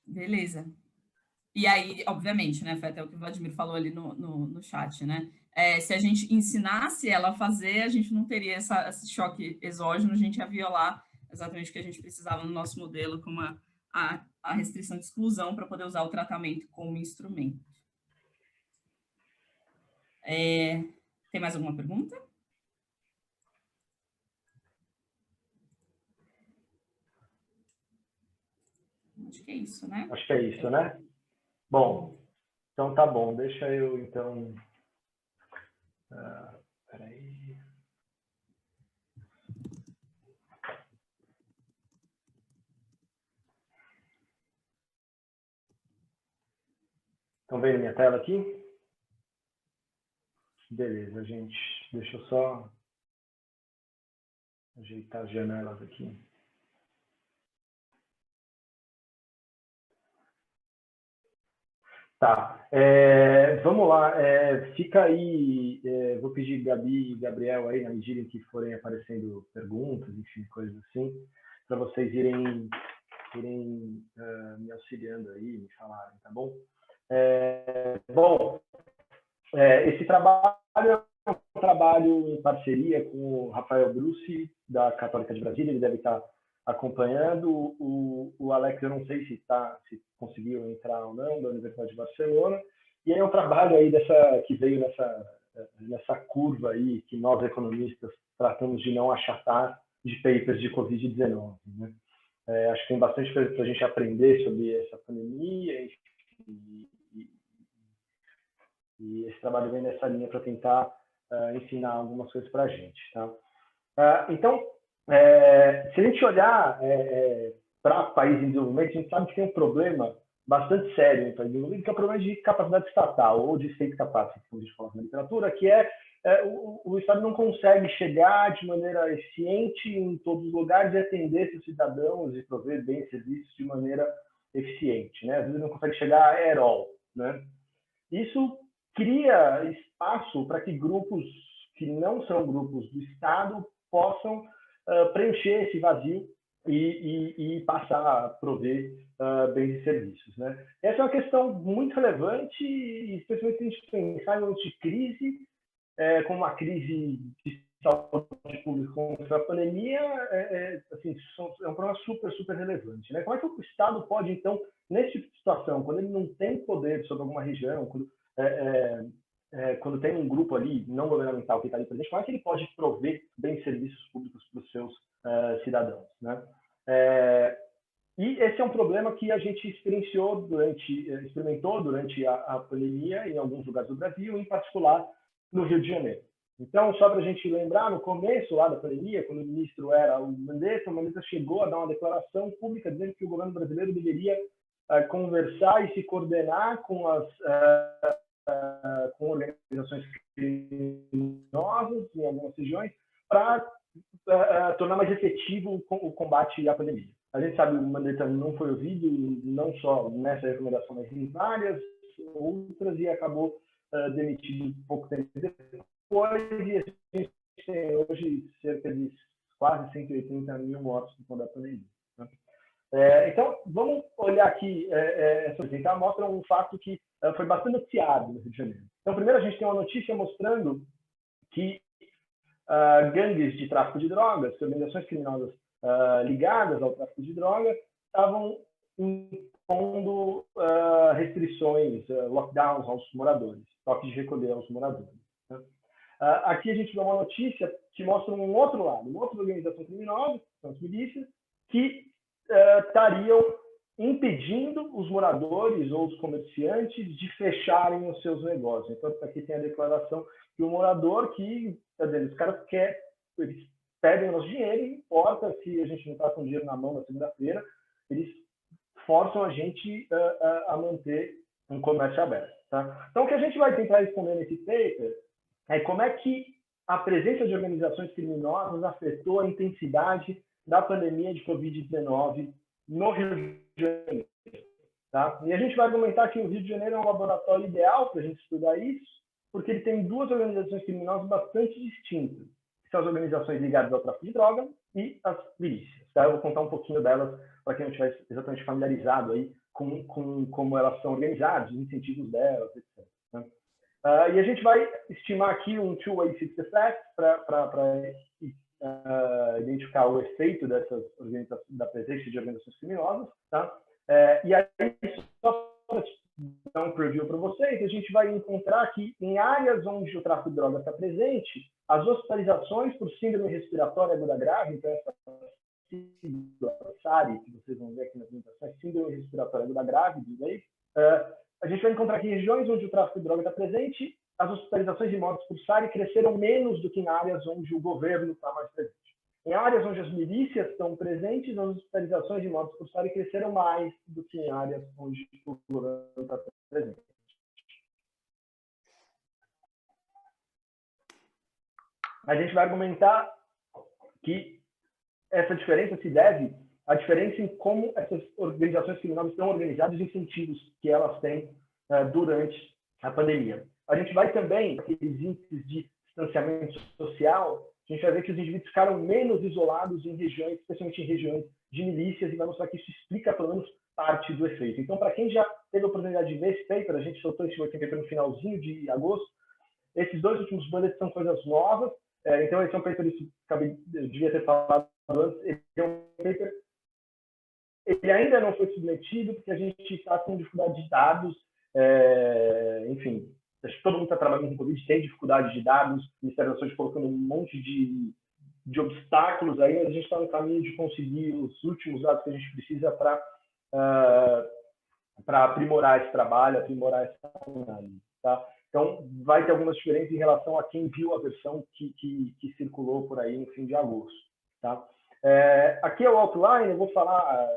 Beleza. E aí, obviamente, né, foi até o que o Vladimir falou ali no chat, né? Se a gente ensinasse ela a fazer, a gente não teria esse choque exógeno, a gente ia violar exatamente o que a gente precisava no nosso modelo, como a restrição de exclusão para poder usar o tratamento como instrumento. Tem mais alguma pergunta? Acho que é isso, né? Acho que é isso, né? Bom, então tá bom. Deixa eu, então... Peraí. Estão vendo minha tela aqui? Beleza, gente. Deixa eu só ajeitar as janelas aqui. Tá, vamos lá, fica aí, vou pedir Gabi e Gabriel aí, na medida em que forem aparecendo perguntas, enfim, coisas assim, para vocês irem me auxiliando aí, me falarem, tá bom? Esse trabalho é um trabalho em parceria com o Rafael Bruce, da Católica de Brasília, ele deve estar acompanhando. O Alex, eu não sei se conseguiu entrar ou não, da Universidade de Barcelona, e é um trabalho aí que veio nessa curva aí que nós economistas tratamos de não achatar de papers de Covid-19, né? Acho que tem bastante coisa para a gente aprender sobre essa pandemia, e esse trabalho vem nessa linha para tentar ensinar algumas coisas para a gente, tá? Então, se a gente olhar para países em desenvolvimento, a gente sabe que tem um problema bastante sério em países em desenvolvimento, que é o problema de capacidade estatal, ou de state capacity, como a gente fala na literatura, que o Estado não consegue chegar de maneira eficiente em todos os lugares e atender seus cidadãos e prover bens e serviços de maneira eficiente, né? Às vezes não consegue chegar at all, né? Isso cria espaço para que grupos que não são grupos do Estado possam preencher esse vazio e passar a prover bens e serviços, né? Essa é uma questão muito relevante, especialmente se a gente pensar em momentos de crise, como uma crise de saúde pública como a pandemia, assim, é um problema super relevante, né? Como é que o Estado pode, então, nesse tipo de situação, quando ele não tem poder sobre alguma região, quando tem um grupo ali não governamental que está ali presente, como é que ele pode prover bens e serviços públicos para os seus cidadãos, né? E esse é um problema que a gente experimentou durante a pandemia em alguns lugares do Brasil, em particular no Rio de Janeiro. Então, só para a gente lembrar, no começo lá da pandemia, quando o ministro era o Mandetta chegou a dar uma declaração pública dizendo que o governo brasileiro deveria conversar e se coordenar com com organizações criminosas em algumas regiões para tornar mais efetivo o combate à pandemia. A gente sabe que o Mandetta não foi ouvido, não só nessa recomendação, mas em várias outras, e acabou demitido pouco tempo depois, e a gente tem hoje cerca de quase 180 mil mortos por conta da pandemia, né? Então, vamos olhar aqui, essa então, mostra um fato que foi bastante noticiado no Rio de Janeiro. Então, primeiro a gente tem uma notícia mostrando que gangues de tráfico de drogas, organizações criminosas ligadas ao tráfico de drogas, estavam impondo restrições, lockdowns aos moradores, toque de recolher aos moradores. Né? Aqui a gente vê uma notícia que mostra um outro lado, uma outra organização criminosa, são as milícias, que estariam impedindo os moradores ou os comerciantes de fecharem os seus negócios. Então, aqui tem a declaração de um morador que, os caras eles pedem o nosso dinheiro, e não importa se a gente não está com dinheiro na mão na segunda-feira, eles forçam a gente a manter um comércio aberto. Tá? Então, o que a gente vai tentar responder nesse paper é como é que a presença de organizações criminosas afetou a intensidade da pandemia de Covid-19 no Rio de Janeiro. Tá? E a gente vai argumentar que o Rio de Janeiro é um laboratório ideal para a gente estudar isso, porque ele tem duas organizações criminosas bastante distintas, que são as organizações ligadas ao tráfico de droga e as milícias. Tá? Eu vou contar um pouquinho delas para quem não estiver exatamente familiarizado aí com como elas são organizadas, os incentivos delas, etc. Né? E a gente vai estimar aqui um two-way fixed effect para identificar o efeito dessas organizações, da presença de organizações criminosas. Tá? E aí, só para dar um preview para vocês, a gente vai encontrar que em áreas onde o tráfico de drogas está presente, as hospitalizações por síndrome respiratória aguda grave, então essa SARI, que vocês vão ver aqui na apresentação, síndrome respiratória aguda grave, de inglês, a gente vai encontrar que em regiões onde o tráfico de drogas está presente, as hospitalizações e mortes por SARI cresceram menos do que em áreas onde o governo está mais presente. Em áreas onde as milícias estão presentes, as hospitalizações e mortes por SARI cresceram mais do que em áreas onde o governo está presente. A gente vai argumentar que essa diferença se deve à diferença em como essas organizações criminosas estão organizadas e os incentivos que elas têm durante a pandemia. A gente vai também, aqueles índices de distanciamento social, a gente vai ver que os indivíduos ficaram menos isolados em regiões, especialmente em regiões de milícias, e vai mostrar que isso explica pelo menos parte do efeito. Então, para quem já teve a oportunidade de ver esse paper, a gente soltou esse working paper no finalzinho de agosto, esses dois últimos bullets são coisas novas. Então, esse é um paper que eu devia ter falado antes. Ele é um paper, ele ainda não foi submetido, porque a gente está com dificuldade de dados, enfim, acho que todo mundo está trabalhando com Covid, tem dificuldade de dados, o Ministério da Saúde colocando um monte de obstáculos aí, mas a gente está no caminho de conseguir os últimos dados que a gente precisa para aprimorar esse trabalho, aprimorar essa análise. Tá? Então, vai ter algumas diferenças em relação a quem viu a versão que circulou por aí no fim de agosto. Tá? Aqui é o outline, eu vou falar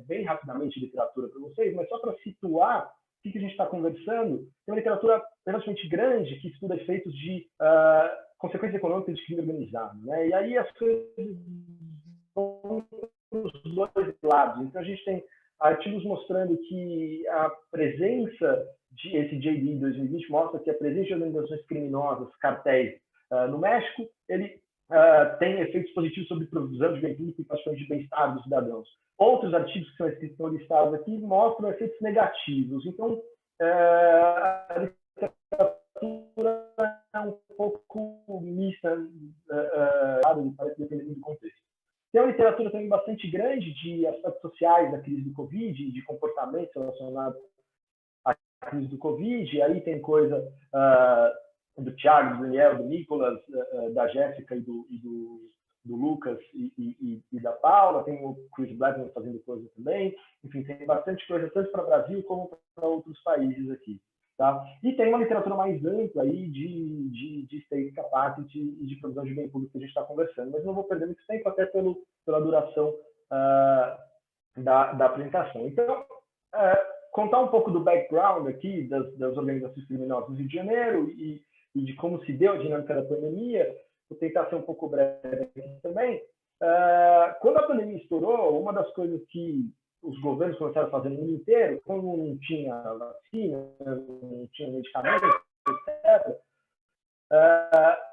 bem rapidamente de literatura para vocês, mas só para situar o que a gente está conversando, tem uma literatura relativamente grande que estuda efeitos de consequências econômicas de crime organizado. Né? E aí as coisas vão para os dois lados. Então, a gente tem artigos mostrando que a presença de esse JD 2020 mostra que a presença de organizações criminosas, cartéis, no México, ele tem efeitos positivos sobre provisão de bem público e praticamente de bem-estar dos cidadãos. Outros artigos que são escritos, estão listados aqui, mostram efeitos negativos. Então, a literatura é um pouco mista, parece depender do contexto. Tem uma literatura também bastante grande de aspectos sociais da crise do Covid, de comportamentos relacionados à crise do Covid. Aí tem coisa do Thiago, do Daniel, do Nicolas, da Jéssica e do Lucas e da Paula. Tem o Chris Blackman fazendo coisa também. Enfim, tem bastante coisa, tanto para o Brasil como para outros países aqui. Tá? E tem uma literatura mais ampla aí de state capacity e de provisão de bem público que a gente está conversando, mas não vou perder muito tempo, até pela duração da apresentação. Então, contar um pouco do background aqui das organizações criminosas do Rio de Janeiro e de como se deu a dinâmica da pandemia. Vou tentar ser um pouco breve aqui também. Quando a pandemia estourou, uma das coisas que os governos começaram a fazer no mundo inteiro, como não tinha vacina, não tinha medicamento, etc.,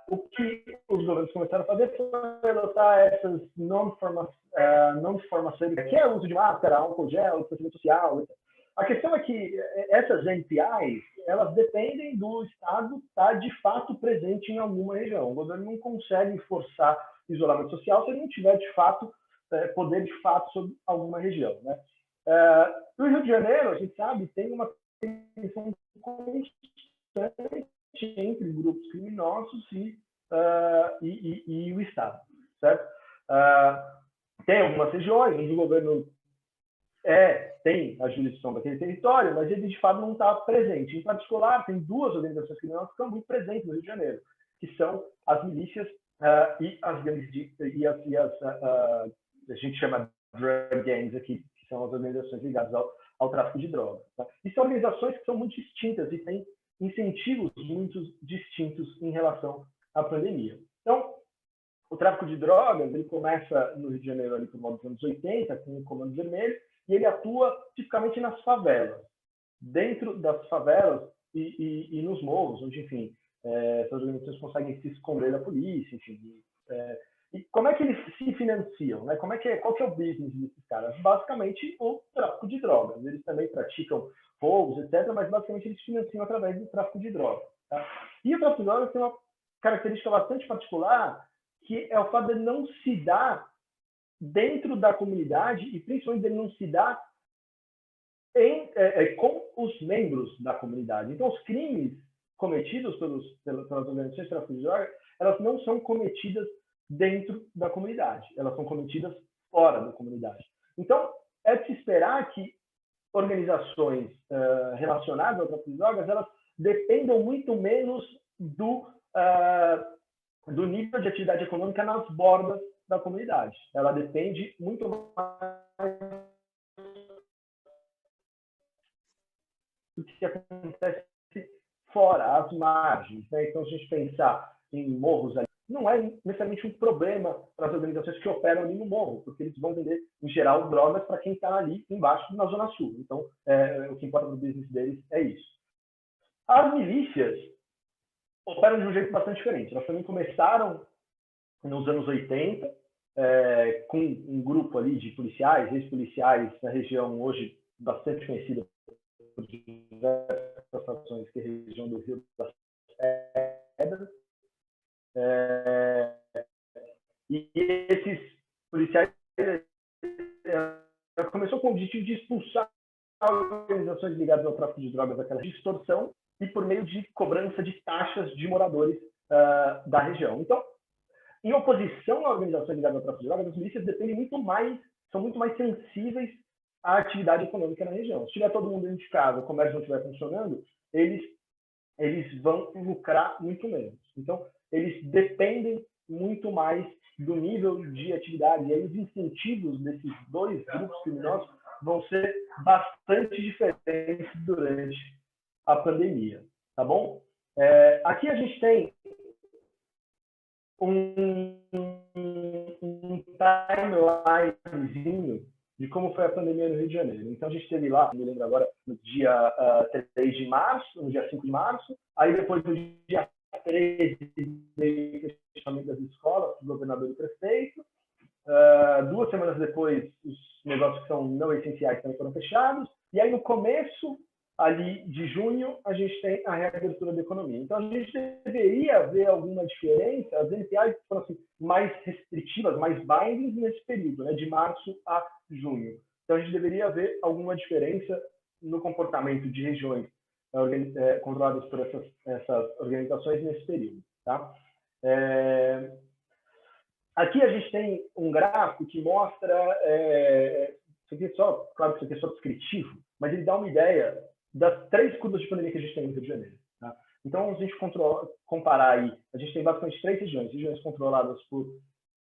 o que os governos começaram a fazer foi adotar essas non-farmacêuticas, que é o uso de máscara, álcool gel, distanciamento social, etc. A questão é que essas NPIs, elas dependem do Estado estar de fato presente em alguma região. O governo não consegue forçar isolamento social se ele não tiver de fato poder de fato sobre alguma região, né? No Rio de Janeiro, a gente sabe, tem uma tensão constante entre grupos criminosos e o Estado, certo? Tem algumas regiões onde o governo tem a jurisdição daquele território, mas ele de fato não está presente. Em particular, tem duas organizações criminosas que estão muito presentes no Rio de Janeiro, que são as milícias e as gangues a gente chama drug gangs aqui, que são as organizações ligadas ao tráfico de drogas. Tá? E são organizações que são muito distintas e têm incentivos muito distintos em relação à pandemia. Então, o tráfico de drogas, ele começa no Rio de Janeiro ali por volta dos anos 80, com o Comando Vermelho, e ele atua tipicamente nas favelas. Dentro das favelas e nos morros, onde, enfim, essas organizações conseguem se esconder da polícia, enfim. E como é que eles se financiam? Né? Qual que é o business desses caras? Basicamente, o tráfico de drogas. Eles também praticam roubos, etc., mas basicamente eles financiam através do tráfico de drogas. Tá? E o tráfico de drogas tem uma característica bastante particular, que é o fato de ele não se dar dentro da comunidade e principalmente ele não se dar com os membros da comunidade. Então, os crimes cometidos pelas organizações de tráfico de drogas, elas não são cometidas dentro da comunidade, elas são cometidas fora da comunidade. Então, é de se esperar que organizações relacionadas ao tráfico de drogas, elas dependam muito menos do nível de atividade econômica nas bordas da comunidade. Ela depende muito mais do que acontece fora, às margens. Né? Então, se a gente pensar em morros ali, não é necessariamente um problema para as organizações que operam ali no morro, porque eles vão vender, em geral, drogas para quem está ali embaixo, na Zona Sul. Então, o que importa para o business deles é isso. As milícias operam de um jeito bastante diferente. Elas também começaram nos anos 80, com um grupo ali de policiais, ex-policiais na região hoje bastante conhecida por diversas ações, que é a região do Rio das Pedras. E esses policiais começou com o objetivo de expulsar organizações ligadas ao tráfico de drogas daquela distorção e por meio de cobrança de taxas de moradores da região. Então, em oposição a organizações ligadas ao tráfico de drogas, as milícias são muito mais sensíveis à atividade econômica na região. Se tiver todo mundo dentro de casa, o comércio não estiver funcionando, eles vão lucrar muito menos. Então, eles dependem muito mais do nível de atividade. E aí os incentivos desses dois grupos criminosos vão ser bastante diferentes durante a pandemia. Tá bom? Aqui a gente tem um timelinezinho de como foi a pandemia no Rio de Janeiro. Então, a gente teve lá, me lembro agora, no dia 3 de março, no dia 5 de março, aí depois no dia 13 de fechamento das escolas, o governador e o prefeito. 2 semanas depois, os negócios que são não essenciais também foram fechados. E aí, no começo ali de junho, a gente tem a reabertura da economia. Então, a gente deveria ver alguma diferença. As NPIs foram assim, mais restritivas, mais bindings nesse período, né, de março a junho. Então, a gente deveria ver alguma diferença no comportamento de regiões controladas por essas organizações nesse período. Tá? Aqui a gente tem um gráfico que mostra, isso aqui claro que isso aqui é só descritivo, mas ele dá uma ideia das 3 curvas de pandemia que a gente tem no Rio de Janeiro. Tá? Então, se a gente comparar aí, a gente tem basicamente 3 regiões controladas por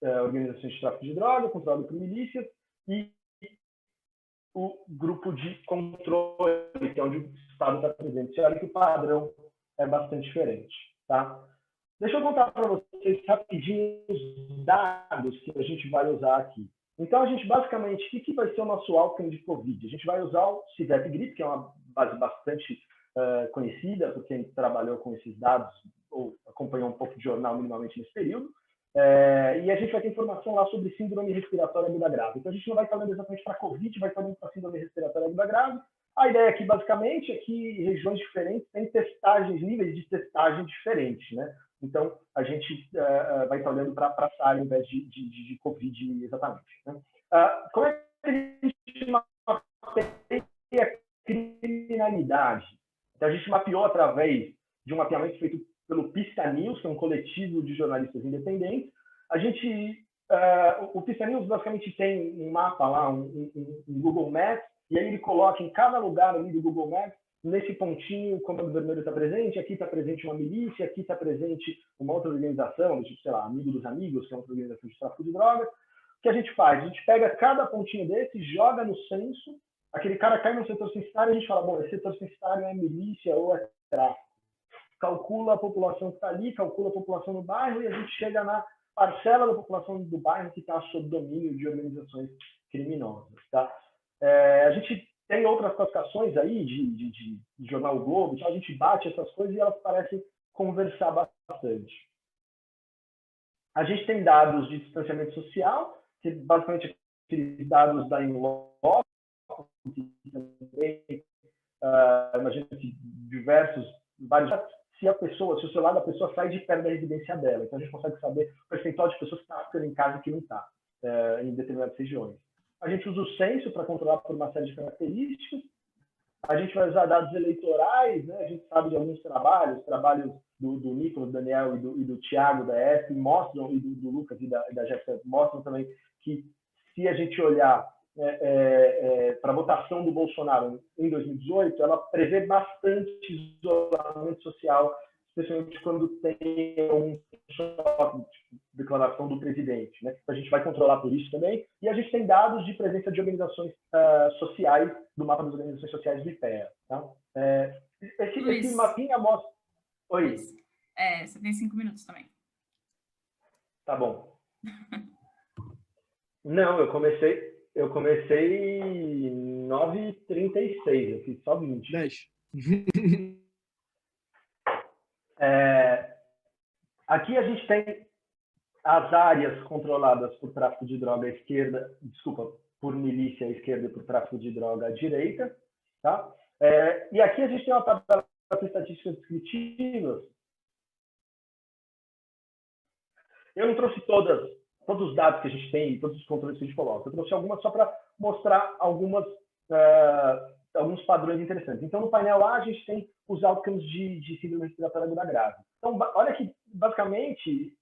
organizações de tráfico de droga, controladas por milícias, e o grupo de controle, que é onde o Estado está presente. Você olha que o padrão é bastante diferente. Tá? Deixa eu contar para vocês rapidinho os dados que a gente vai usar aqui. Então, a gente basicamente, o que vai ser o nosso outcome de Covid? A gente vai usar o CIVEP Grip, que é uma base bastante conhecida, por quem trabalhou com esses dados ou acompanhou um pouco de jornal minimamente nesse período. E a gente vai ter informação lá sobre síndrome respiratória aguda grave. Então, a gente não vai estar olhando exatamente para Covid, vai estar olhando para síndrome respiratória aguda grave. A ideia aqui, basicamente, é que regiões diferentes têm testagens, níveis de testagem diferentes, né? Então, a gente vai estar olhando para essa área ao invés de Covid exatamente. Né? Como é que a gente mapeia a criminalidade? Então, a gente mapeou através de um mapeamento feito pelo Pista News, que é um coletivo de jornalistas independentes. O Pista News basicamente tem um mapa lá, um Google Maps, e aí ele coloca em cada lugar ali do Google Maps, nesse pontinho, o Comando Vermelho está presente, aqui está presente uma milícia, aqui está presente uma outra organização, tipo, sei lá, Amigo dos Amigos, que é uma organização de tráfico de drogas. O que a gente faz? A gente pega cada pontinho desse, joga no censo, aquele cara cai no setor censitário e a gente fala, bom, esse setor censitário é milícia ou é tráfico. Calcula a população que está ali, calcula a população no bairro e a gente chega na parcela da população do bairro que está sob domínio de organizações criminosas. Tá? A gente tem outras classificações aí de jornal o Globo, então a gente bate essas coisas e elas parecem conversar bastante. A gente tem dados de distanciamento social, que basicamente aqueles dados da Inloco, que também, imagina que vários, se o celular da pessoa sai de perto da residência dela. Então a gente consegue saber o percentual de pessoas que estão ficando em casa e que não está, em determinadas regiões. A gente usa o censo para controlar por uma série de características. A gente vai usar dados eleitorais, né? A gente sabe de alguns trabalhos do Nicolas, do Daniel e do Thiago da ESP, mostram, e do Lucas e da Jéssica, mostram também que se a gente olhar para a votação do Bolsonaro em 2018, ela prevê bastante isolamento social, especialmente quando tem um declaração do presidente. Né? Então, a gente vai controlar por isso também. E a gente tem dados de presença de organizações sociais, do mapa das organizações sociais do IPEA. Tá? Esse mapinha mostra... Oi. Você tem 5 minutos também. Tá bom. Não, eu comecei 9h36, eu fiz só 20. 10. Aqui a gente tem as áreas controladas por tráfico de droga à esquerda, por milícia à esquerda e por tráfico de droga à direita. Tá? E aqui a gente tem uma tabela de estatísticas descritivas. Eu não trouxe todos os dados que a gente tem, todos os controles que a gente coloca. Eu trouxe algumas só para mostrar alguns padrões interessantes. Então, no painel lá, a gente tem os outcomes de síndrome respiratória aguda grave. Então, olha que, basicamente,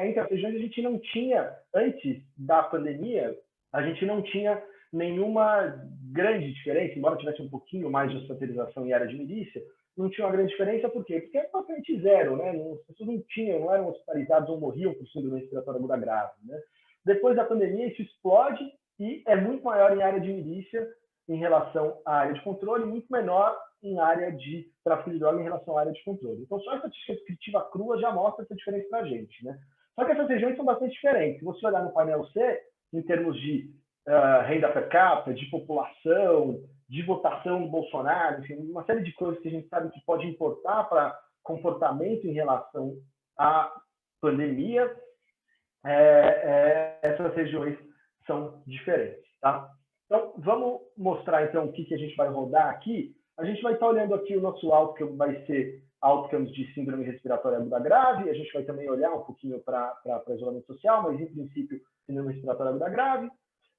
entre as regiões, a gente não tinha, antes da pandemia, a gente não tinha nenhuma grande diferença, embora tivesse um pouquinho mais de hospitalização em área de milícia, não tinha uma grande diferença, por quê? Porque é praticamente zero, né? As pessoas não eram hospitalizadas ou morriam por síndrome respiratória aguda grave, né? Depois da pandemia, isso explode e é muito maior em área de milícia em relação à área de controle, e muito menor em área de tráfico de droga em relação à área de controle. Então, só a estatística descritiva crua já mostra essa diferença para a gente, né? Só que essas regiões são bastante diferentes. Se você olhar no painel C, em termos de renda per capita, de população, de votação do Bolsonaro, enfim, uma série de coisas que a gente sabe que pode importar para comportamento em relação à pandemia, essas regiões são diferentes. Tá? Então, vamos mostrar então o que a gente vai rodar aqui. A gente vai estar olhando aqui o nosso outcome, vai ser outcomes de síndrome respiratória aguda grave. A gente vai também olhar um pouquinho para isolamento social, mas, em princípio, síndrome respiratória aguda grave.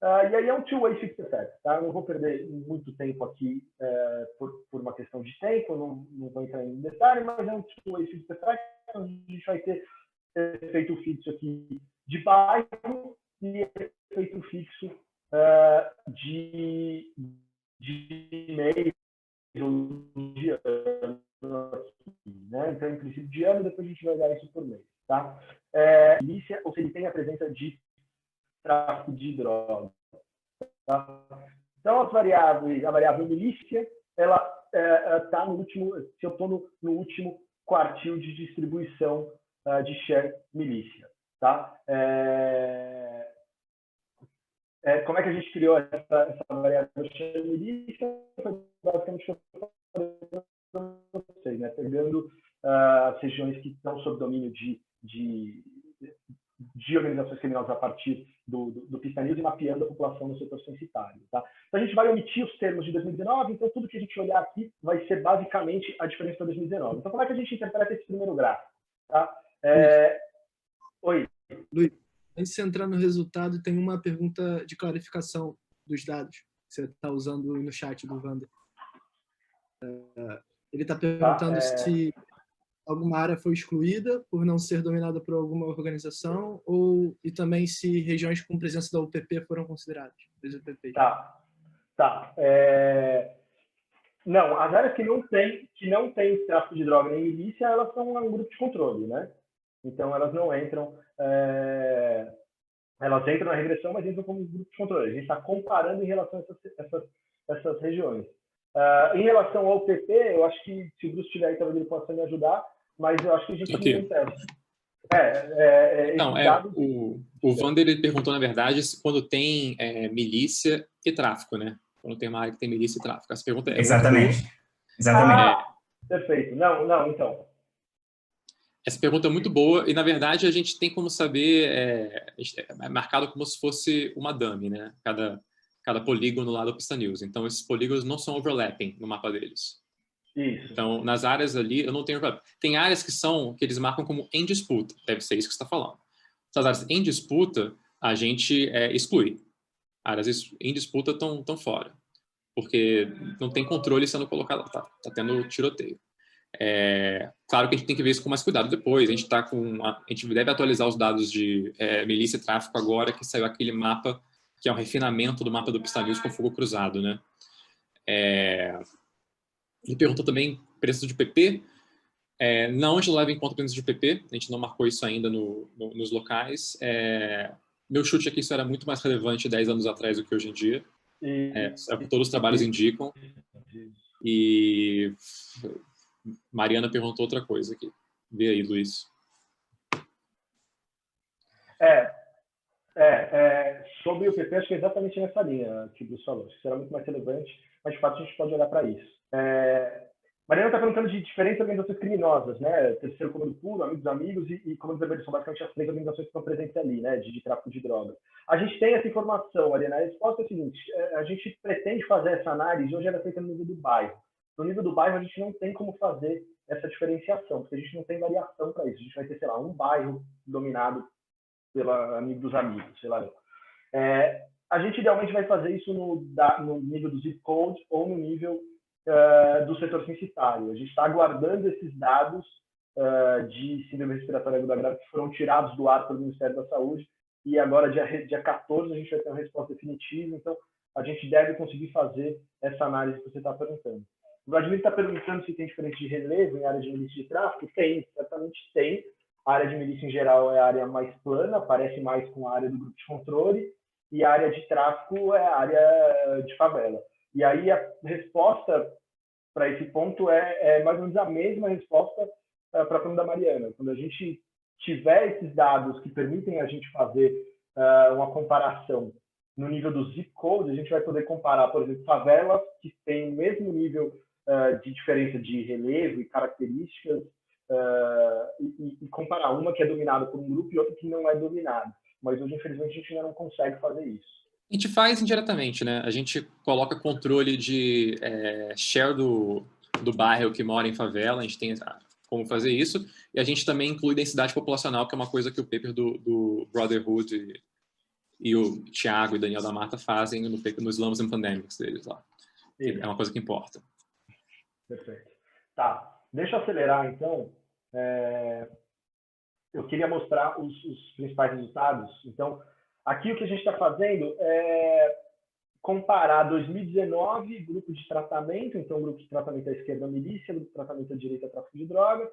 E aí é um two-way fixed effect. Tá? Eu não vou perder muito tempo aqui por uma questão de tempo, não vou entrar em detalhe, mas é um two-way fixed effect. Então, a gente vai ter efeito fixo aqui de bairro e efeito fixo de mês ou de ano. Né? Então, em princípio, de ano, depois a gente vai olhar isso por mês. Tá? Milícia, ou seja, ele tem a presença de tráfico de drogas. Tá? Então, a variável milícia, ela está no último, se eu estou no último quartil de distribuição de share milícia. Tá? Como é que a gente criou essa variável share milícia? Foi basicamente o que eu falei para vocês, né? Pegando as regiões que estão sob domínio de organizações criminosas elas a partir do Pista News e mapeando a população no setor censitário. Tá? Então, a gente vai omitir os termos de 2019, então tudo que a gente olhar aqui vai ser basicamente a diferença para 2019. Então, como é que a gente interpreta esse primeiro gráfico? Tá? Oi. Luiz, antes de você entrar no resultado, tem uma pergunta de clarificação dos dados que você está usando no chat do Wander. Ele está perguntando se alguma área foi excluída por não ser dominada por alguma organização e também se regiões com presença da UPP foram consideradas. Tá. Não, as áreas que não tem tráfico de droga nem milícia, elas são um grupo de controle, né? Então, elas não entram... elas entram na regressão, mas entram como grupo de controle. A gente está comparando em relação a essas regiões. Em relação ao UPP, eu acho que, se o Bruce estiver aí, talvez ele possa me ajudar, mas eu acho que a gente não tem teste. O Wander ele perguntou, na verdade, quando tem milícia e tráfico, né? Quando tem uma área que tem milícia e tráfico. Essa pergunta é Exatamente. Perfeito. Não, então. Essa pergunta é muito boa e, na verdade, a gente tem como saber, é marcado como se fosse uma dummy, né? Cada polígono lá do Pista News. Então, esses polígonos não são overlapping no mapa deles. Isso. Então, nas áreas ali, eu não tenho overlapping. Tem áreas que eles marcam como em disputa. Deve ser isso que você está falando. Essas áreas em disputa, a gente exclui. Áreas em disputa estão fora. Porque não tem controle sendo colocado. Tá tendo tiroteio. Claro que a gente tem que ver isso com mais cuidado depois. A gente deve atualizar os dados de milícia e tráfico agora que saiu aquele mapa que é um refinamento do mapa do Pista News com fogo cruzado, né? Ele perguntou também preço de PP. Não, a gente não leva em conta o preço de PP. A gente não marcou isso ainda nos locais. Meu chute é que isso era muito mais relevante 10 anos atrás do que hoje em dia. É o que todos os trabalhos indicam. E Mariana perguntou outra coisa aqui. Vê aí, Luiz. Sobre o PP, acho que é exatamente nessa linha que o Bruce falou. Acho que será muito mais relevante, mas de fato a gente pode olhar para isso. Mariana está perguntando de diferentes organizações criminosas, né? Terceiro Comando Puro, Amigos dos Amigos e Comando Vermelho, são basicamente as 3 organizações que estão presentes ali, né? De tráfico de drogas. A gente tem essa informação, Mariana. A resposta é a seguinte: a gente pretende fazer essa análise, hoje ela é feita no nível do bairro. No nível do bairro, a gente não tem como fazer essa diferenciação, porque a gente não tem variação para isso. A gente vai ter, sei lá, um bairro dominado pela Amigo dos Amigos, sei lá. A gente idealmente vai fazer isso no nível do zip code ou no nível do setor censitário. A gente está aguardando esses dados de síndrome respiratória aguda grave que foram tirados do ar pelo Ministério da Saúde e agora, dia 14, a gente vai ter uma resposta definitiva. Então, a gente deve conseguir fazer essa análise que você está perguntando. O Vladimir está perguntando se tem diferença de relevo em área de milícia e de tráfico. Tem, certamente tem. A área de milícia, em geral, é a área mais plana, parece mais com a área do grupo de controle, e a área de tráfico é a área de favela. E aí a resposta para esse ponto é mais ou menos a mesma resposta para a pergunta da Mariana. Quando a gente tiver esses dados que permitem a gente fazer uma comparação no nível do zip code, a gente vai poder comparar, por exemplo, favelas que têm o mesmo nível de diferença de relevo e características e comparar uma que é dominada por um grupo e outra que não é dominada. Mas hoje, infelizmente, a gente ainda não consegue fazer isso. A gente faz indiretamente, né? A gente coloca controle de share do bairro que mora em favela, a gente tem como fazer isso, e a gente também inclui densidade populacional, que é uma coisa que o paper do Brotherhood e o Thiago e Daniel da Mata fazem no paper, no Slums and Pandemics deles lá. É uma coisa que importa. Perfeito. Tá, deixa eu acelerar, então. Eu queria mostrar os principais resultados. Então, aqui o que a gente está fazendo é comparar 2019, grupo de tratamento. Então, grupo de tratamento à esquerda, milícia, grupo de tratamento à direita, tráfico de drogas.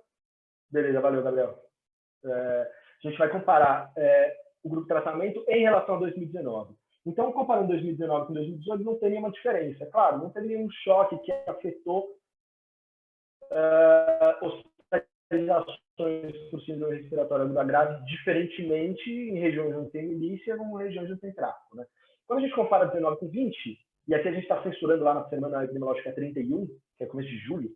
Beleza, valeu, Gabriel. A gente vai comparar o grupo de tratamento em relação a 2019. Então, comparando 2019 com 2018, não tem nenhuma diferença. Claro, não teve nenhum choque que afetou hospitalizações por síndrome respiratória aguda grave, diferentemente em regiões onde tem milícia ou em regiões onde tem tráfico, né? Quando a gente compara 19 com 20, e aqui a gente está censurando lá na semana epidemiológica 31, que é começo de julho,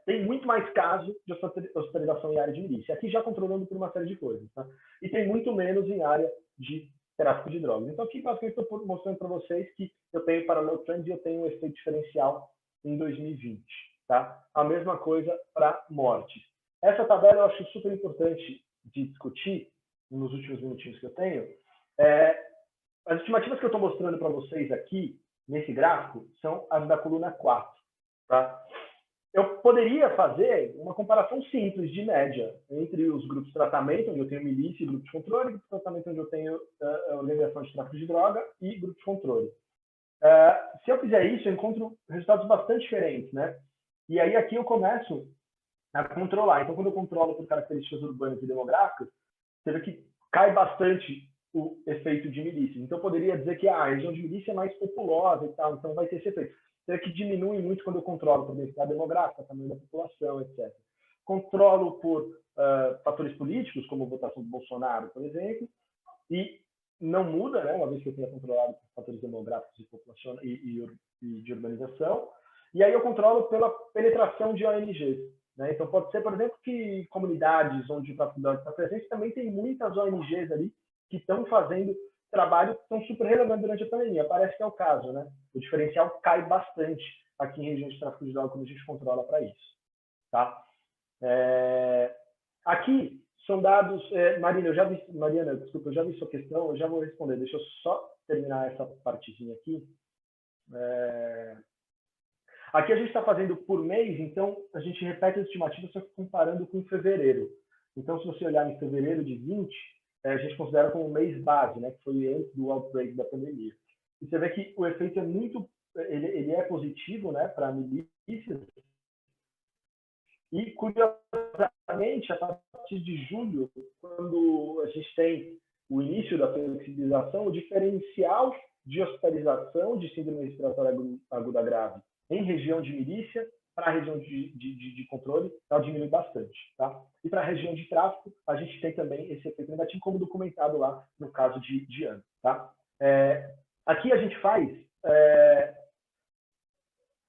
tem muito mais caso de hospitalização em área de milícia. Aqui já controlando por uma série de coisas. Tá? E tem muito menos em área de tráfico de drogas. Então, aqui, basicamente, estou mostrando para vocês que eu tenho parallel trend e eu tenho um efeito diferencial em 2020. Tá? A mesma coisa para mortes. Essa tabela eu acho super importante de discutir nos últimos minutinhos que eu tenho. As estimativas que eu estou mostrando para vocês aqui, nesse gráfico, são as da coluna 4. Tá? Eu poderia fazer uma comparação simples de média entre os grupos de tratamento, onde eu tenho milícia e grupo de controle, e grupos de tratamento onde eu tenho organização de tráfico de droga e grupo de controle. Se eu fizer isso, eu encontro resultados bastante diferentes, né? E aí aqui eu começo a controlar. Então, quando eu controlo por características urbanas e demográficas, você vê que cai bastante o efeito de milícia. Então, eu poderia dizer que a região de milícia é mais populosa e tal, então vai ter esse efeito. Você vê que diminui muito quando eu controlo por densidade demográfica, tamanho da população, etc. Controlo por fatores políticos, como a votação do Bolsonaro, por exemplo, e não muda, né, uma vez que eu tenha controlado por fatores demográficos e população e de urbanização. E aí eu controlo pela penetração de ONGs. Né? Então, pode ser, por exemplo, que comunidades onde o tráfico de drogas está presente também tem muitas ONGs ali que estão fazendo trabalho que são super relevantes durante a pandemia. Parece que é o caso, né? O diferencial cai bastante aqui em regiões de tráfico de drogas quando a gente controla para isso. Tá? Aqui são dados... Mariana, desculpa, eu já vi sua questão, eu já vou responder. Deixa eu só terminar essa partezinha aqui. Aqui a gente está fazendo por mês, então a gente repete as estimativas, só que comparando com fevereiro. Então, se você olhar em fevereiro de 20, a gente considera como um mês base, né, que foi antes do outbreak da pandemia. E você vê que o efeito é muito... Ele é positivo, né, para milícias. E, curiosamente, a partir de julho, quando a gente tem o início da flexibilização, o diferencial de hospitalização de síndrome respiratória aguda grave em região de milícia para a região de controle, ela diminui bastante. Tá? E para a região de tráfico, a gente tem também esse efeito negativo, como documentado lá no caso de Ana. Tá? Aqui a gente faz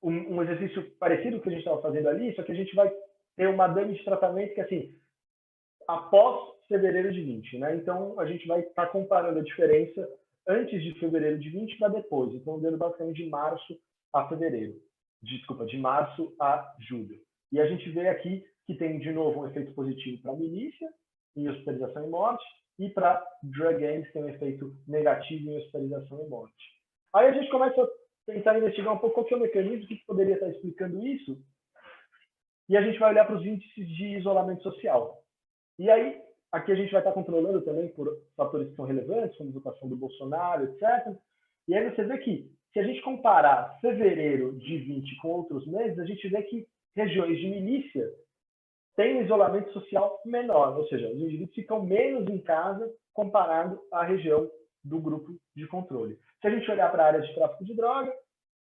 um exercício parecido com o que a gente estava fazendo ali, só que a gente vai ter uma dama de tratamento que, assim, após fevereiro de 20. Né? Então, a gente vai estar comparando a diferença antes de fevereiro de 20 para depois. Então, dando basicamente de março a fevereiro. Desculpa, de março a julho. E a gente vê aqui que tem, de novo, um efeito positivo para a milícia, em hospitalização e morte, e para drug gangs tem um efeito negativo em hospitalização e morte. Aí a gente começa a tentar investigar um pouco qual que é o mecanismo que poderia estar explicando isso, e a gente vai olhar para os índices de isolamento social. E aí, aqui a gente vai estar controlando também por fatores que são relevantes, como a votação do Bolsonaro, etc. E aí você vê que, se a gente comparar fevereiro de 20 com outros meses, a gente vê que regiões de milícia têm um isolamento social menor, ou seja, os indivíduos ficam menos em casa comparado à região do grupo de controle. Se a gente olhar para a área de tráfico de droga,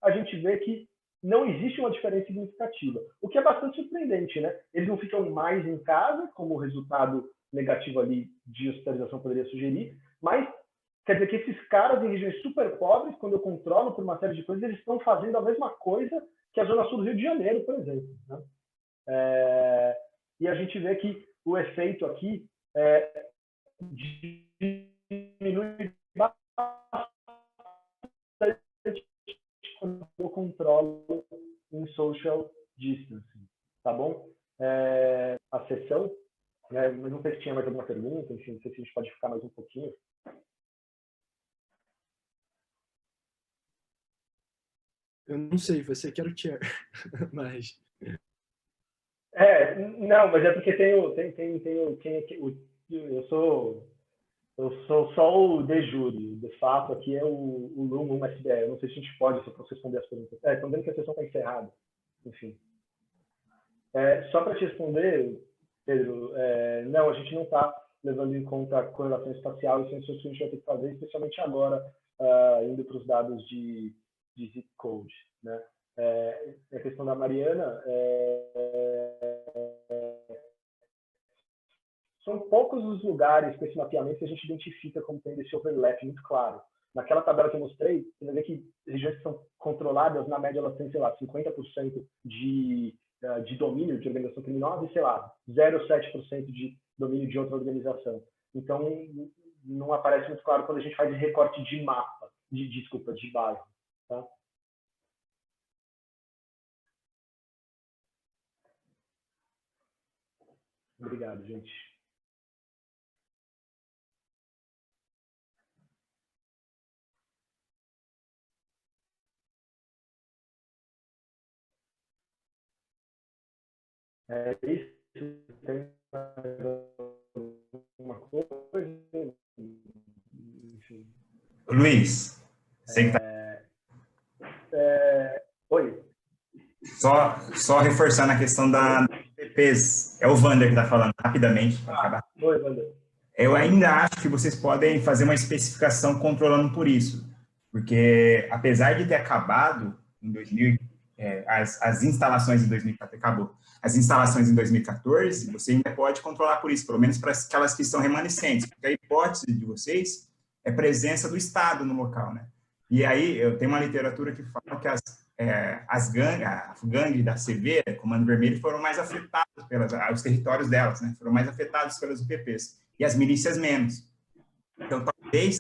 a gente vê que não existe uma diferença significativa, o que é bastante surpreendente, né? Eles não ficam mais em casa, como o resultado negativo ali de hospitalização poderia sugerir, mas quer dizer que esses caras em regiões super pobres, quando eu controlo por uma série de coisas, eles estão fazendo a mesma coisa que a Zona Sul do Rio de Janeiro, por exemplo. Né? E a gente vê que o efeito aqui diminui bastante quando eu controlo em social distancing. Tá bom? A sessão, né? Mas não sei se tinha mais alguma pergunta, enfim, não sei se a gente pode ficar mais um pouquinho. Eu não sei, você quer o chair, mas... Não, mas é porque eu sou só o de júri, de fato, aqui é o Lumo, uma SBE. Eu não sei se a gente pode, se eu posso responder as perguntas. Estão vendo que a sessão está encerrada. Enfim. Só para te responder, Pedro, não, a gente não está levando em conta a correlação espacial e sensores que a gente vai ter que fazer, especialmente agora, indo para os dados de zip code, né? A questão da Mariana, são poucos os lugares com esse mapeamento que a gente identifica como tendo esse overlap muito claro. Naquela tabela que eu mostrei, você vai ver que regiões que são controladas, na média, elas têm, sei lá, 50% de de domínio de organização criminosa e, sei lá, 0,7% de domínio de outra organização. Então, não aparece muito claro quando a gente faz recorte de mapa, desculpa, de bairro. Tá? Obrigado, gente. É isso. Tem alguma coisa? Enfim. Luiz, você que tá... Oi. Só reforçando a questão da PPs, é o Wander que está falando rapidamente. Oi, Wander. Eu ainda acho que vocês podem fazer uma especificação controlando por isso, porque apesar de ter acabado em 2000, as instalações em 2014, acabou. As instalações em 2014, você ainda pode controlar por isso, pelo menos para aquelas que estão remanescentes, porque a hipótese de vocês é presença do Estado no local, né? E aí, eu tenho uma literatura que fala que a gangue da CV, Comando Vermelho, foram mais afetados os territórios delas, né? Foram mais afetados pelas UPPs, e as milícias menos. Então, talvez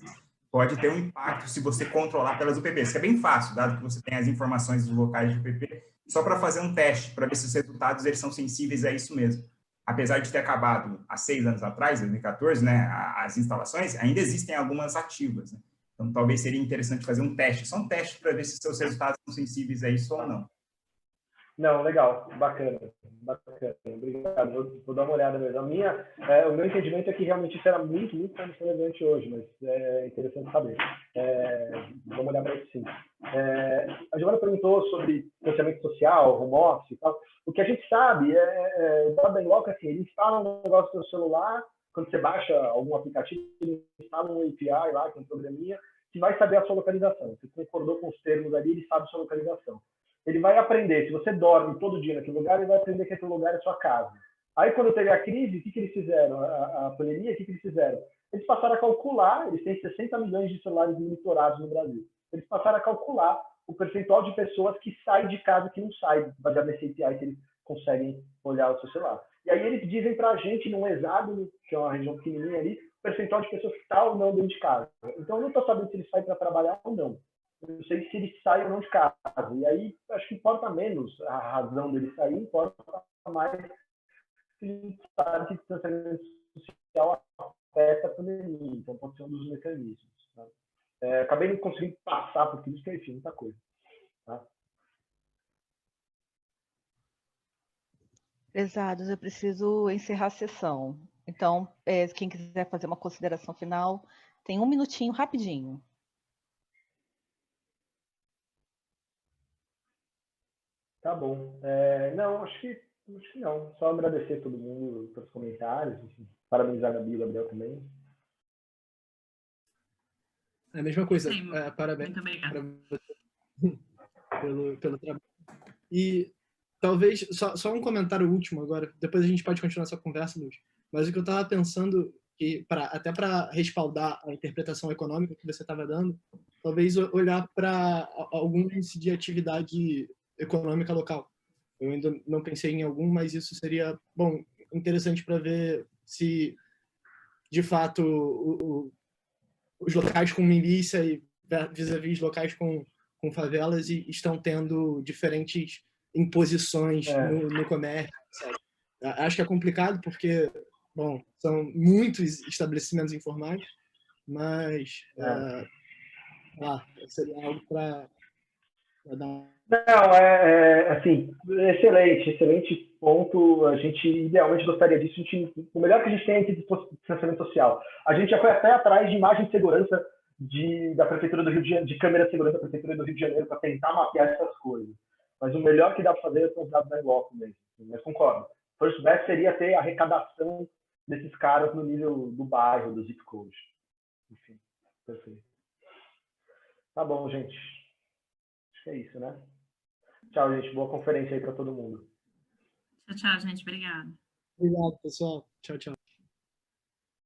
pode ter um impacto se você controlar pelas UPPs, que é bem fácil, dado que você tem as informações dos locais de UPP, só para fazer um teste, para ver se os resultados eles são sensíveis a isso mesmo. Apesar de ter acabado há 6 anos atrás, 2014, né, as instalações, ainda existem algumas ativas, né? Então, talvez seria interessante fazer um teste, só um teste para ver se seus resultados são sensíveis a isso ou não. Não, legal, bacana, obrigado, vou dar uma olhada mesmo. O meu entendimento é que realmente isso era muito menos relevante hoje, mas é interessante saber. Vamos olhar para isso sim. A Giovana perguntou sobre financiamento social, home office e tal. O que a gente sabe o Broadband assim, ele instala um negócio no celular, quando você baixa algum aplicativo, ele instala um API lá, com um programinha, que vai saber a sua localização. Você concordou com os termos ali, ele sabe a sua localização. Ele vai aprender, se você dorme todo dia naquele lugar, ele vai aprender que aquele lugar é sua casa. Aí, quando teve a crise, o que eles fizeram? A pandemia, o que eles fizeram? Eles passaram a calcular, eles têm 60 milhões de celulares monitorados no Brasil. Eles passaram a calcular o percentual de pessoas que saem de casa e que não saem, baseado nesse API que eles conseguem olhar o seu celular. E aí eles dizem para a gente, num hexágono, que é uma região pequenininha ali, o percentual de pessoas que estão ou não dentro de casa. Então, eu não estou sabendo se eles saem para trabalhar ou não. Eu sei se ele sai ou não de casa. E aí, acho que importa menos a razão dele sair, importa mais se ele sabe que o distanciamento social afeta a pandemia. Então, pode ser um dos mecanismos. Tá? Acabei não conseguindo passar por tudo isso, que é, enfim, muita coisa. Tá? Prezados, eu preciso encerrar a sessão. Então, quem quiser fazer uma consideração final, tem 1 minutinho, rapidinho. Tá bom. Não, acho que não. Só agradecer a todo mundo pelos comentários. Enfim, parabenizar a Gabi e o Gabriel também. É a mesma coisa. Sim, Parabéns muito obrigada. pelo trabalho. E talvez, só um comentário último agora, depois a gente pode continuar essa conversa, Luiz. Mas o que eu estava pensando, até para respaldar a interpretação econômica que você estava dando, talvez olhar para algum índice de atividade econômica local. Eu ainda não pensei em algum, mas isso seria, bom, interessante para ver se, de fato, os locais com milícia e vis-à-vis locais com favelas estão tendo diferentes imposições no comércio, etc. Acho que é complicado porque, bom, são muitos estabelecimentos informais, mas seria algo para dar. Não, assim, excelente ponto. A gente idealmente gostaria disso. O melhor que a gente tem é esse distanciamento social. A gente já foi até atrás de imagem de segurança da Prefeitura do Rio de Janeiro, de câmera de segurança da Prefeitura do Rio de Janeiro, para tentar mapear essas coisas. Mas o melhor que dá para fazer são os dados da Iguoco mesmo. Mas concordo. First best seria ter a arrecadação desses caras no nível do bairro, do zip code. Enfim, perfeito. Tá bom, gente. Acho que é isso, né? Tchau, gente. Boa conferência aí para todo mundo. Tchau, gente. Obrigada. Obrigado, pessoal. Tchau, tchau.